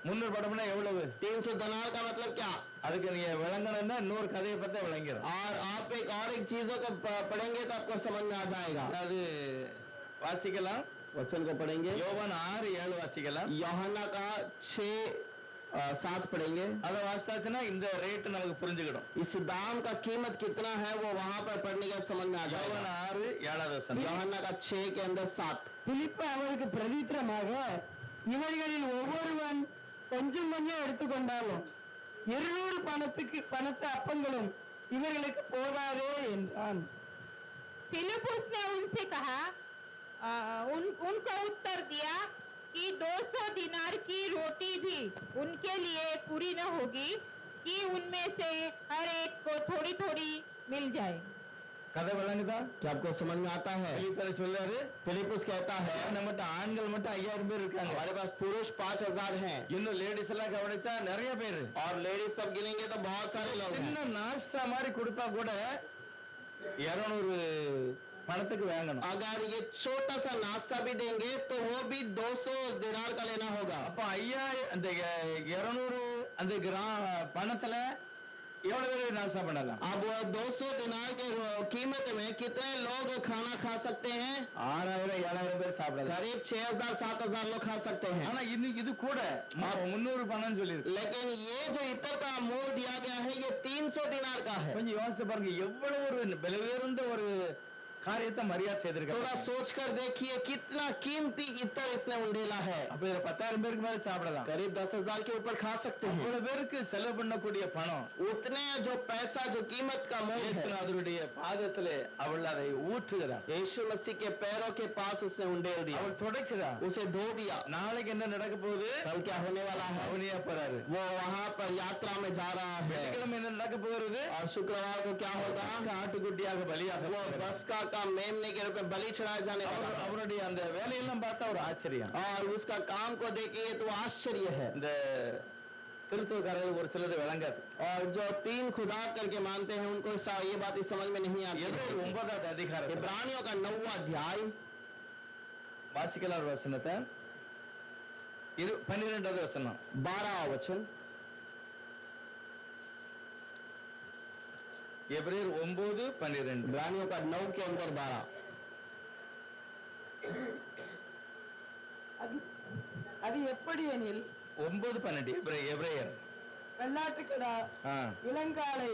300 பணம்னா எவ்வளவு? 300 दिनार का मतलब क्या அதுக்கு நீங்க விளங்கணும்னா இன்னொரு கதையை பத்தி விளங்கிடும். और आप एक चीजों को पढ़ेंगे तो आपको समझ में आ जाएगा அது வாசிக்கலாம். वचन को पढ़ेंगे யோவான் 6:7 வாசிக்கலாம். यूहन्ना का 6:7 पढ़ेंगे அதை வாசித்தாச்சுன்னா இந்த ரேட் நமக்கு புரிஞ்சுக்கிடும். इस दाम का कीमत कितना है वो वहां पर पढ़ने के समझ में आ जाएगा யோவான் 6:7 यूहन्ना का 6 के अंदर 7 பிலிப்பு அவருக்கு பிரதித்திரமாக இவர்களில் ஒவ்வொருவன் கொஞ்சம் கொஞ்சம் எடுத்துக்கொண்டாலும் 200 பணத்து அப்பங்களும் இவர்களுக்கு போதாதே என்றான். फिलिपुस ने उनसे कहा उनको उत्तर दिया कि 200 दिनार की रोटी भी उनके लिए पूरी न होगी कि उनमें से हर एक को थोड़ी थोड़ी मिल जाए. கதை விளங்குதா? क्या आपको समझ में आता है பிலிப்பர் சொல்றாரு, फिलिपुस कहता है நம்மகிட்ட ஆண்கள் மட்டும் 5000 பேர் இருக்காங்க. हमारे पास पुरुष 5000 हैं இன்னும் லேடிஸ் எல்லாம் கவனிச்சா நிறைய பேர். और लेडीज सब गिनेंगे तो बहुत सारे लोग हैं சின்ன நாஷ்டா மாதிரி கொடுத்தா கூட 200 பணத்துக்கு வாங்கணும். अगर ये छोटा सा नाश्ता भी देंगे तो वो भी 200 दिनार का लेना होगा அப்ப 5000 அந்த 200 அந்த பணத்துல எவ்வளவு பேர் நாஷ்டா பண்ணலாம்? अब वो 200 दिनार के कीमत में कितने लोग खाना खा सकते हैं 6000 7000 பேர் சாப்பிடலாம். करीब 6000 7000 लोग खा सकते हैं ஆனா இன்னைக்கு இது கூட 300 பணம் சொல்லிருக்கு. लेकिन ये जो इतर का मोल दिया गया है ये 300 दिनार का है கொஞ்சம் யோசிச்சு பாருங்க, எவ்வளவு ஒரு விலை உயர்ந்த ஒரு காரியத்தை மரியாதை செய்திருக்காங்க. थोड़ा सोच कर देखिए कितना कीमती इतर इसने उंडेला है அப்ப இதுல 10000 பேருக்கு மேல சாப்பிடலாம். करीब 10,000 के ऊपर खा सकते हैं அவ்வளவு பேருக்கு செலவு பண்ணக்கூடிய பணம் उतने जो पैसा जो कीमत का मोल है இயேசுநாதருடைய பாதத்திலே அவள் அதை ஊற்றுகிறார். यीशु मसीह के पैरों के पास उसने उंडेल दिया அவள் துடைக்கிறார். उसे धो दिया நாளைக்கு என்ன நடக்க போகுது? कल क्या होने वाला है அவனியா போறாரு. वो वहां पर यात्रा में जा रहा है வெள்ளிக்கிழமை என்ன நடக்க போகிறது? और शुक्रवार को क्या होगा ஆட்டுக்குட்டியாக பலியாக वो बसका का मेमने के रूप में बलि चढ़ाया जाने वाला है அவருடைய அந்த வேலையெல்லாம் பார்த்தா ஒரு ஆச்சரியம். और उसका काम को देखेंगे तो आश्चर्य है இந்த திருத்துவக்காரர்கள் ஒரு சிலது விளங்காது. और जो 3 खुदा करके मानते हैं उनको ये बात इस समझ में नहीं आती எபிரேயர் 9வது அதிகாரம் इब्रानियों का 9वां अध्याय வாசிக்கலாம் ஒரு வசனத்தை. 12வது வசனம். 12वां वचन எபிரேயர் 9:12. इब्रानियों का 9 के अंदर 12 அது எப்படி எனில் 9:12 எபிரேயர். வெள்ளாட்டுக்கடா ஆ. இளங்காலை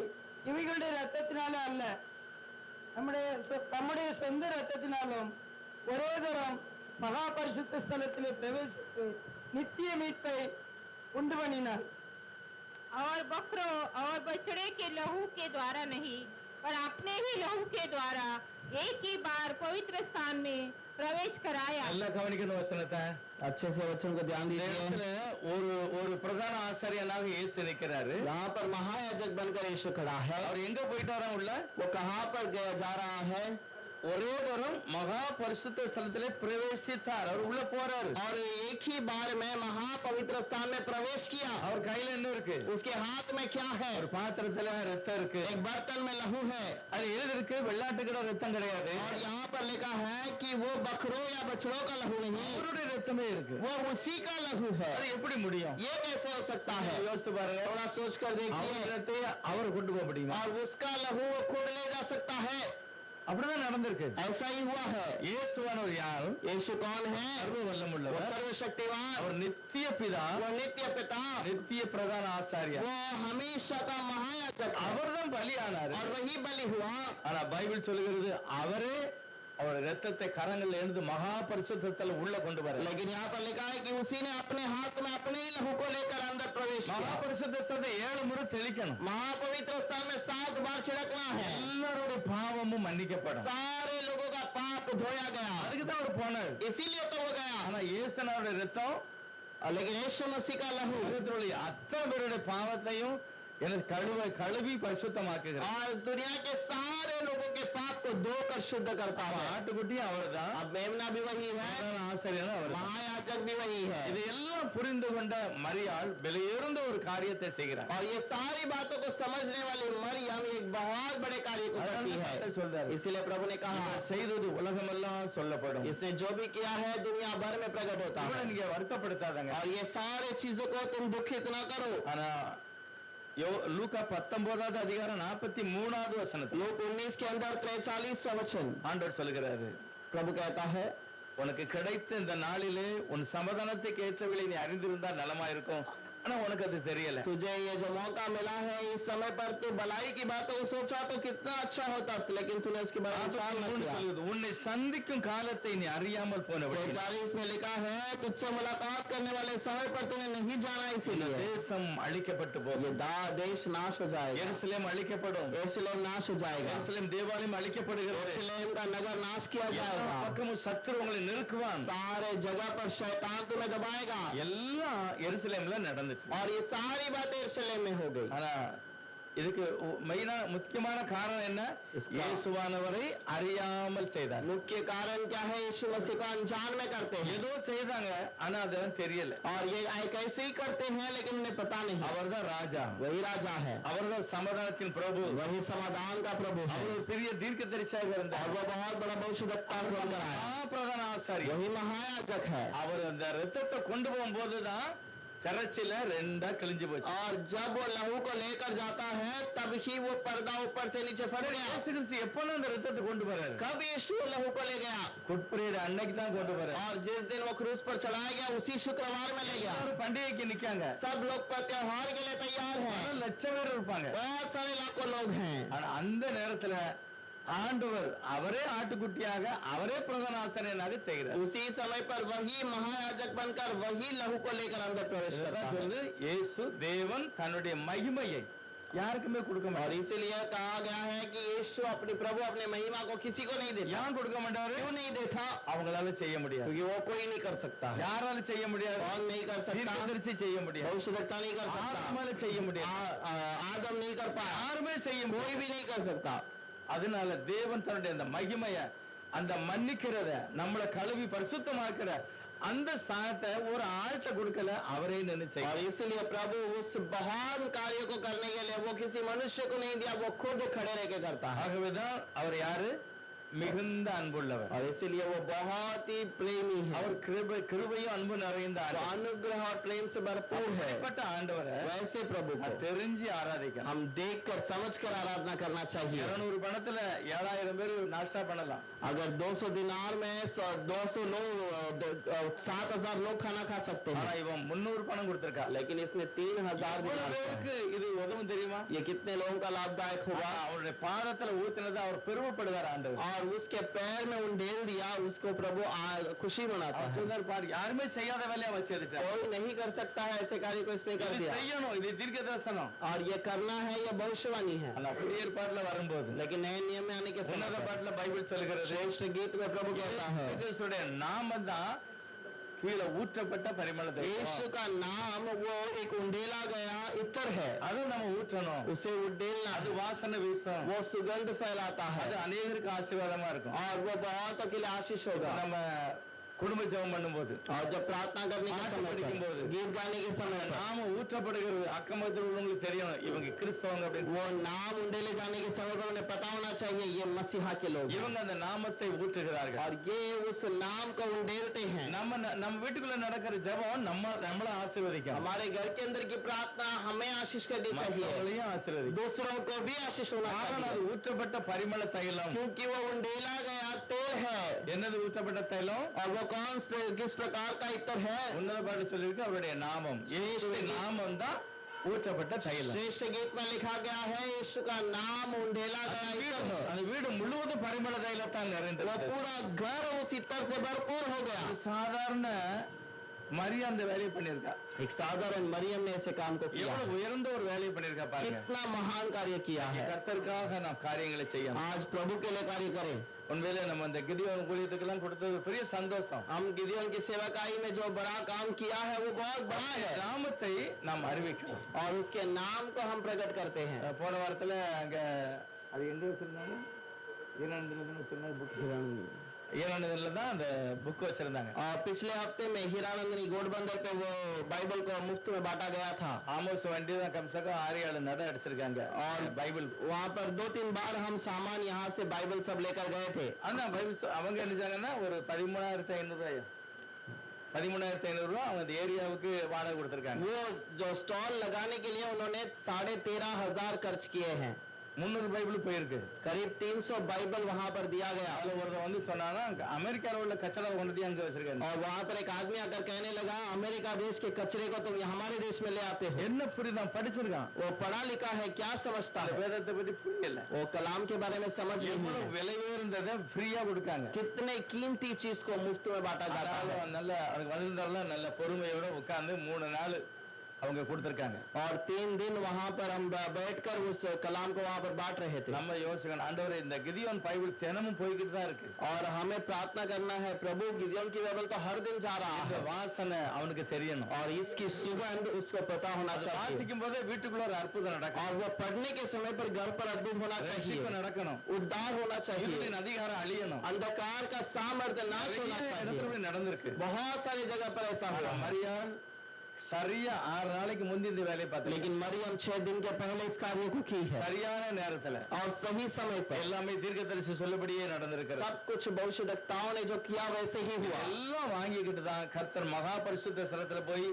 இவைகளுடைய ரத்தத்தினால அல்ல தம்முடைய சொந்த ரத்தத்தினாலும் ஒரே தரம் மகா பரிசுத்த ஸ்தலத்திலே பிரவேசித்து நித்திய மீட்பை உண்டு பண்ணினார். और बकरों और बछड़े के लहू के द्वारा नहीं पर अपने ही लहू के द्वारा एक ही बार पवित्र स्थान में प्रवेश कराया. நல்லா கவனிக்கணும் வசனத்தை. अच्छे से वचन को ध्यान இந்த दीजिए இடத்துல ஒரு பிரதான ஆசாரியனாக இயேசு நிற்கிறாரு. यहाँ पर महायाजक बनकर यीशु खड़ा है அவர் எங்க போயிட்டாரா உள்ள? वो कहाँ पर जा रहा है ஒரே தரம் மகா பரிசுத்த ஸ்தலத்திலே பிரவேசித்தார். அவர் உள்ள போறாரு. और एक ही बार में महापवित्र स्थान में प्रवेश किया அவர் கையில என்ன இருக்கு? उसके हाथ में क्या है ஒரு பாத்திரத்துல ரத்தம் இருக்கு. एक बर्तन में लहू है அது எழுதிருக்கு வெள்ளாட்டுக்கிற ரத்தம் கிடையாது. और यहाँ पर लिखा है कि वो बकरों या बछड़ों का लहू नहीं அவருடைய ரத்தமே இருக்கு. वो उसी का लहू है அது எப்படி முடியும்? ये कैसे हो सकता है யோசித்து பாருங்க. थोड़ा सोच कर அவர் देखिए ரத்தத்தை அவர் கொண்டு போக முடியுமா? और उसका लहू वो खुद ले जा सकता है அப்படிதான் நடந்திருக்கு. ऐसा ही हुआ है இயேசுவானவர் யார்? यीशु कौन है சர்வ वो வல்லமுள்ளவர். सर्वशक्तिवान அவர் நித்திய பிதா, वो नित्य पिता நித்திய பிரதான ஆசாரியர். वो हमेशा का महायाजक है அவர்தான் பலியானாரு. और वही बलि हुआ ஆனா பைபிள் சொல்லுகிறது அவரே அவர் ரத்தத்தை கரங்கள் எழுந்து மகா பரிசுத்தத்தில் உள்ள கொண்டு வர. लेकिन यहाँ पर लिखा है कि उसी ने अपने हाथ में अपने ही लहू को लेकर अंदर प्रवेश மகா किया பரிசுத்தத்தை 7 முறை தெளிக்கணும். महापवित्र स्थान में 7 बार छिड़कना है எல்லாருடைய பாவமும் மன்னிக்கப்படும். सारे लोगों का पाप धोया गया அதுக்கு தான் அவர் போனார். इसीलिए तो हो गया ஆனா இயேசுனாருடைய ரத்தம் लेकिन यीशु मसीह का लहू உலகத்தில் உள்ள அத்தனை பேருடைய பாவத்தையும் எனது கழுவி பரிசுத்தமாக்குகிறார். और दुनिया के सारे लोगों के पाप को धोकर शुद्ध करता है. ஆட்டுக்குட்டியும் அவர்தான், अब मेमना भी वही है, ஆசாரியனும் அவர். महायाजक भी वही है. இதையெல்லாம் புரிந்து கொண்ட மரியாள் விலையுயர்ந்த ஒரு காரியத்தை செய்கிறார். और ये सारी बातों को समझने वाली मरियम एक बहुत बड़े कार्य को करती है. சொல்றாரு, इसलिए प्रभु ने कहा இவர் செய்தது உலகமெல்லாம் சொல்லப்படும். इसने जो भी किया है दुनिया भर में प्रकट होता है. இவனை நீங்க வருத்தப்படுத்தாதங்க. और ये सारे चीजों को तुम दुखित ना करो. ஆனா லூக்கா 19வது அதிகாரம் 43வது வசனத்தில் लोक 19 के अंदर 43वां वचन ஆண்டவர் சொல்கிறாரு, प्रभु कहता है, உனக்கு கிடைத்த இந்த நாளிலே உன் சமாதானத்துக்கு ஏற்றவளை நீ அறிந்திருந்தால் நலமா இருக்கும். ஆனா உனக்கு அது தெரியல. तुझे ये जो मौका मिला है इस समय पर तू भलाई की बातों को सोचा तो कितना अच्छा होता, लेकिन तूने उसके बारे में विचार न किया. உன்னை சந்திக்கும் காலத்தை நீ அறியாமல் போனவள். 43 में लिखा है, तुझसे मुलाकात करने वाले समय पर तूने नहीं जाना, इसीलिए தேசம் அழிக்கப்பட்டு போகும். ये देश नाश हो जाएगा. எருசலேம் அழிக்கப்படும். यरूशलेम नाश हो जाएगा. எருசலேம் தேவாலயம் அழிக்கப்படுகிறது. यरूशलेम का नगर नाश किया எல்லா जाएगा. பக்கமும் சத்துரு உங்களை நெருக்குவான். सारे जगह पर शैतान तुम्हें दबाएगा. எல்லாம் எருசலேம்ல நடந்துச்சு. और ये सारी बातें यरूशलेम में हो गई. ஆனா இதுக்கு மெயினா முக்கியமான காரணம் என்ன? இயேசுவானவரை அறியாமல் செய்தார். मुख्य कारण क्या है? यीशु मसीह को अनजान में करते हैं. ஏதோ செய்தாங்க, ஆனா அதெல்லாம் தெரியல. और ये कैसे ही करते हैं लेकिन उन्हें पता नहीं. அவர்தான் ராஜா, वही राजा है, அவர்தான் சமாதானத்தின் பிரபு, वही समाधान का प्रभु है. அவர் ஒரு பெரிய தீர்க்கதரிசியாக இருந்தார். और वो बहुत बड़ा भविष्यद्वक्ता बनकर आया. பிரதான ஆசாரியர். वही महायाजक है. அவர் அந்த ரத்தத்தை கொண்டு போகும்போதுதான் திரச்சில ரெண்டா கிழிஞ்சு போச்சு. और जब वो लहू को लेकर जाता है तब ही वो पर्दा ऊपर से नीचे फट गया. இயேசு கிறிஸ்து எப்பொழுது அந்த ரத்தத்தை கொண்டு வராரு? कब यीशु लहू को ले गया? குட்பிரேயர் அன்னைக்கு தான் கொண்டு வராரு. और जिस दिन वो क्रूस पर चलाया गया उसी शुक्रवार में ले गया. எல்லாரும் பண்டிகைக்கு நிக்காங்க. सब लोग पर त्योहार के लिए तैयार हैं. லட்சம் பேர் இருப்பாங்க. बहुत सारे लाखों लोग हैं. ஆனா அந்த நேரத்துல ஆண்டவர் அவரே ஆட்டுக்குட்டியாக அவரே பிரதான ஆசாரியனாக செய்கிறார். उसी समय पर वही महायाजक बनकर वही लहू को लेकर अंदर प्रवेश करता है. சொல்லுது, இயேசு தேவன் தன்னுடைய மகிமையை யாருக்குமே கொடுக்க और மாட்டார். इसीलिए कहा गया है कि यीशु अपने प्रभु अपने महिमा को किसी को नहीं देता. ஏன் கொடுக்க மாட்டாரு? क्यों नहीं देता? அவங்களால செய்ய முடியாது. क्योंकि वो कोई नहीं कर सकता है. யாரால செய்ய முடியாது? कौन नहीं कर सकता? தீர்க்கதரிசி செய்ய முடியாது. भविष्यद्वक्ता नहीं कर सकता. ஆதாமால செய்ய முடியாது. आदम नहीं कर पाया. யாருமே செய்ய कोई முடியாது. भी नहीं कर सकता. அதனால தேவன் தன்னுடைய அந்த மகிமைய, அந்த மன்னிக்கிறத, நம்மளை கழுவி பரிசுத்தமாக்குற அந்த ஸ்தானத்தை ஒரு ஆள்கிட்ட கொடுக்கல, அவரே நின்னு और செய்ய. इसलिए प्रभु उस महान कार्य को करने के लिए वो किसी मनुष्य को नहीं दिया, वो खुद खड़े रह के करता है. ஆகவேதான் அவர் யாரு? மிகுந்த அன்புள்ளவர். और इसीलिए वो बहुत ही प्रेमी है. அவர் கிருபையும் அன்பு நிறைந்த वो अनुग्रह और प्रेम से भरपूर है. அப்படிப்பட்ட ஆண்டவரை वैसे प्रभु को தெரிஞ்சு ஆராதிக்கணும். हम देखकर समझकर आराधना करना चाहिए. 200 பணத்துல 7000 பேர் நாஷ்டா பண்ணலாம். अगर 200 दिनार में 200 लोग 7000 लोग खाना खा सकते ஆனா हैं, இவன் 300 பணம் கொடுத்திருக்கா. लेकिन इसने 3000 दिनार दिया. பேருக்கு இது உதவும் தெரியுமா? ये कितने लोगों का लाभदायक होगा. அவருடைய பாதத்துல ஊத்துனது அவர் பெருமைப்படுவார் ஆண்டவர். और उसके पैर में उंडेल दिया, उसको प्रभु खुशी मनाता है. சொன்னார், பாரு, யாருமே செய்யாத வேலையை அவன் செய்துட்டார். कोई नहीं कर सकता है ऐसे कार्य को इसने कर இது दिया. செய்யணும், இது தீர்க்க தரிசனம். और ये करना है, ये भविष्यवाणी है. ஆனா புதிய ஏற்பாட்டுல வரும்போது लेकिन नए नियम में आने के समय உன்னத पर பாட்டுல பைபிள் சொல்கிறது, श्रेष्ठ गीत में प्रभु कहता है, கிறிஸ்துடைய நாமம் தான் கீழே ஊற்றப்பட்ட பரிமள தைலம். यीशु का नाम वो एक उंडेला गया इत्र है. அது நம்ம ஊற்றணும். उसे उंडेलना, அது வாசனை வீசும். वो सुगंध फैलाता है. அது अनेகருக்கு ஆசீர்வாதமா இருக்கும். और वो बहुतों के लिए आशीष होगा. நம்ம குடும்ப ஜெபம் பண்ணும்போது, और जब प्रार्थना करने के समय पर, गीत गाने के समय पर, நாம ஊற்றப்படுகிறது அக்கமத்தில் உள்ளவங்களுக்கு தெரியணும், இவங்க கிறிஸ்தவங்க அப்படின்னு. वो नाम उंडेले जाने के समय पर उन्हें पता होना चाहिए ये मसीहा के लोग हैं. இவங்க அந்த நாமத்தை ஊற்றுகிறார்கள். और ये उस नाम को उंडेलते हैं. நம்ம வீட்டுக்குள்ள நடக்கிற ஜெபம் நம்மள ஆசீர்வதிக்கும். हमारे घर के अंदर की प्रार्थना हमें आशीष करनी चाहिए, மற்றவங்களையும் ஆசீர்வதிக்கும். दूसरों को भी आशीष होना காரணம் அது चाहिए. ஊற்றப்பட்ட பரிமள தைலம். क्योंकि वो उंडेला गया तेल है. என்னது ஊற்றப்பட்ட தைலம்? और वो किस प्रकार का इत्र है? உன்னத பாட்டு சொல்லிருக்கு, அவருடைய நாமம். இயேசுவின் நாமம் தான் ஊற்றப்பட்ட தைலம். श्रेष्ठ गीत में लिखा गया है यीशु का नाम उंडेला गया इत्र है. அந்த வீடு முழுவதும் பரிமள தைலத்தால் वो நிறைந்தது. पूरा घर उस इत्र से भरपूर हो गया. சாதாரண மரியா அந்த வேலையை பண்ணியிருக்கா. एक साधारण मरियम ने ऐसे काम को किया, எவ்வளவு உயர்ந்த ஒரு வேலையை பண்ணியிருக்கா பாருங்க. कितना महान कार्य किया है। கர்த்தருக்காக நாம் காரியங்களை செய்யணும். आज प्रभु के लिए कार्य करें। உண்மையிலே நம்ம இந்த கிதியோன் ஊழியத்துக்கெல்லாம் கொடுத்தது ஒரு பெரிய சந்தோஷம். हम गिदियोन की सेवकाई में जो बड़ा काम किया है वो बहुत बड़ा है, நாமத்தை நாம் அறிவிக்கிறோம். और उसके नाम को हम प्रकट करते हैं। போன வாரத்துல அங்க அது எங்க வச்சிருந்தாங்க, ஈரானில தான் அந்த புக் வச்சிருந்தாங்க. और पिछले हफ्ते में हीरानंदनी गोडबंदर पे वो बाइबल को मुफ्त में बांटा गया था, ஆமோஸ் வண்டி தான் கம்சகம் 6-7 நட அடிச்சிருக்காங்க. और பைபிள் वहाँ पर 2-3 बार हम सामान यहाँ से बाइबल सब लेकर गए थे। ஆனா பைபிள் அவங்க என்ன செஞ்சாங்கன்னா ஒரு 13,500 ரூபாய் அவங்க அந்த ஏரியாவுக்கு வாடகை கொடுத்திருக்காங்க. वो जो स्टॉल लगाने के लिए उन्होंने 13,500 खर्च किए हैं। 300 பைபிள் போயிருக்கு. करीब 300 बाइबल वहाँ पर दिया गया। அதுல ஒருத்தர் வந்து சொன்னானா அமெரிக்கால உள்ள கச்சடா கொண்டு அங்க வச்சிருக்காங்க. और वहाँ पर एक आदमी आकर कहने लगा, अमेरिका देश के कचरे को तुम हमारे देश में ले आते हो। என்ன புரியுதான் படிச்சிருக்கான், वो पढ़ा लिखा है, क्या समझता है, வேதத்தை பத்தி புரியல. वो कलाम के बारे में समझ नहीं எவ்வளவு है। விலை உயர்ந்ததை ஃப்ரீயா கொடுக்காங்க. कितने कीमती चीज को मुफ्त में बांटा जाता है। நல்ல அதுக்கு வந்திருந்தாலும் நல்ல பொறுமையோட உட்கார்ந்து 3 நாள் அவங்க கொடுத்திருக்காங்க. और 3 दिन वहाँ पर हम बैठकर उस कलाम को वहाँ पर बांट रहे थे। நம்ம யோசிக்கணும், ஆண்டவரே இந்த கிதியோன் பைபிள் தினமும் போய்கிட்டு தான் இருக்கு. और हमें प्रार्थना करना है, प्रभु गिदियोन की बाइबल तो हर दिन जा रहा இந்த है, வாசனை அவனுக்கு தெரியணும். और इसकी सुगंध उसको पता होना चाहिए। வாசிக்கும் போதே வீட்டுக்குள்ள ஒரு அற்புதம் நடக்கும். और वो पढ़ने के समय पर घर पर अद्भुत होना चाहिए, ரட்சிப்பு நடக்கணும். उद्धार होना चाहिए, இருளின் அதிகாரம் அழியணும். अंधकार का सामर्थ्य नाश होना நிறைய இடத்துல चाहिए। இப்படி நடந்திருக்கு. बहुत सारी जगह पर ऐसा ஆனா हुआ, மரியாள் சரியா 6 நாளைக்கு முந்தி இந்த வேலையை பார்த்து लेकिन मरियम 6 दिन के पहले इस कार्य को की है, சரியான நேரத்துல और सही समय पर। எல்லாமே தீர்க்கதரிசி சொல்லபடியே நடந்திருக்கிறது. सब कुछ भविष्यवक्ताओं ने जो किया वैसे ही हुआ। எல்லாம் வாங்கிக்கிட்டு தான் கர்த்தர் மகா பரிசுத்த ஸ்தலத்துல போய்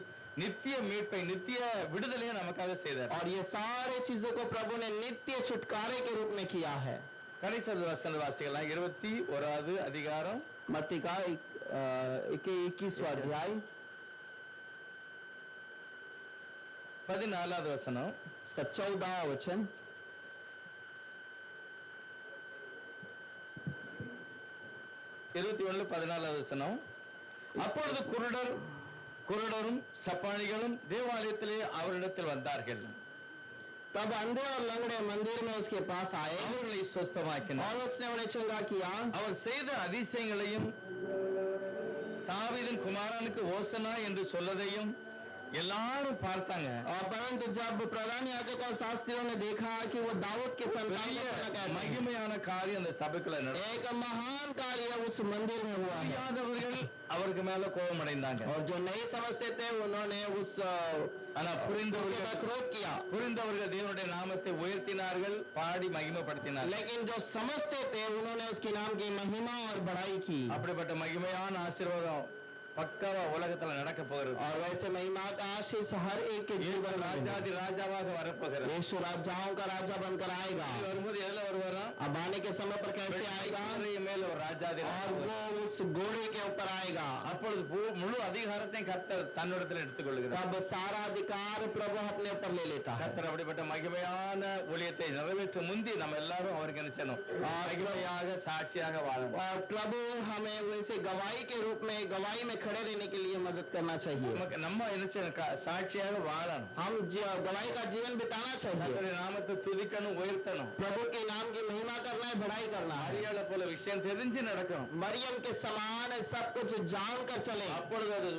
நித்திய மீட்பை நித்திய விடுதலையை நமக்காக செய்தார். और ये सारे चीजों को प्रभु ने नित्य छुटकारे के रूप में किया है। கடைசி வசன வாசிக்கலாம். 21வது அதிகாரம் मत्ती का 21वां अध्याय 14வது வசனம். इसका 14वां वचन। 21-14வது வசனம். அப்பொழுது குருடரும் சப்பாணிகளும் தேவாலயத்திலே அவரிடத்தில் வந்தார்கள். तब अंधे और लंगड़े मंदिर में उसके पास आए, அவர்களை சுஸ்தமாக்கினார். और उसने उन्हें चंगा किया। அவர் செய்த அதிசயங்களையும் தாவீதின் குமாரனுக்கு ஓசனா என்று சொல்லதையும் எல்லாரும் பார்த்தாங்க. और परंतु जब प्रधान याजक और शास्त्रियों ने देखा कि वो दाऊद के संतान பெரிய को कहते हैं, மகிமையான காரியம் அந்த சபைக்குள்ள நடந்தது. एक महान कार्य उस मंदिर में हुआ है। அறியாதவர்கள் அவருக்கு மேல கோபம் அடைந்தாங்க. और जो नहीं समझते थे उन्होंने उस ஆனா புரிந்தவர்கள் क्रोध किया, தேவனுடைய நாமத்தை உயர்த்தினார்கள், பாடி மகிமைப்படுத்தினார்கள். लेकिन जो समझते थे उन्होंने उसके नाम की महिमा और बड़ाई की। அப்படிப்பட்ட மகிமையான ஆசீர்வாதம் பக்காவா உலகத்துல நடக்க போகிறது. और वैसे महिमा का आशीष हर एक के जीवन में ராஜாதி ராஜாவாக வரப்போகிறார். यीशु राजाओं का राजा बनकर आएगा। வரும்போது எதுல வருவாரா? अब आने के समय पर कैसे आएगा? மேல ஒரு ராஜாதி और वो उस घोड़े के ऊपर आएगा। அப்பொழுது முழு அதிகாரத்தையும் கர்த்தர் தன்னிடத்தில் எடுத்துக்கொள்கிறார். तब सारा अधिकार प्रभु अपने ऊपर ले लेता है। கர்த்தர் அப்படிப்பட்ட மகிமையான ஊழியத்தை நிறைவேற்றும் முந்தி நம்ம எல்லாரும் அவருக்கு என்ன செய்யணும்? மகிமையாக சாட்சியாக வாழணும். और प्रभु हमें वैसे गवाही के रूप में गवाही में खड़े रहने के लिए मदद करना चाहिए। நம்ம என்ன செய்யணும்? சாட்சியாக வாழணும். हम गवाही का जीवन बिताना चाहिए। கர்த்தருடைய நாமத்தை துதிக்கணும், உயர்த்தணும். प्रभु के नाम की महिमा करना है, बढ़ाई करना है। மரியாதை போல விஷயம் தெரிஞ்சு நடக்கணும். मरियम के समान सब कुछ जानकर चले, அப்பொழுது அது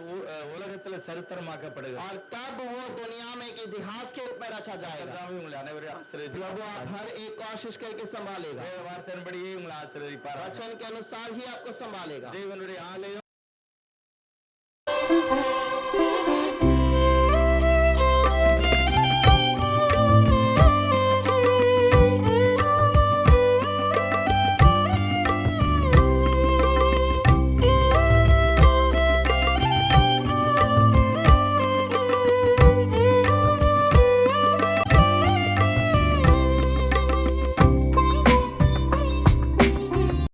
உலகத்துல சரித்திரமாக்கப்படுகிறது. और तब वो दुनिया में एक इतिहास के रूप में रचा जाएगा। கர்த்தாவே உங்களை அனைவரையும் ஆசீர்வதிப்பார். प्रभु आप हर एक को आशीष करके संभालेगा, வேத வார்த்தையின்படியே உங்களை ஆசீர்வதிப்பார். वचन के अनुसार ही आपको संभालेगा। தேவனுடைய ஆலயம்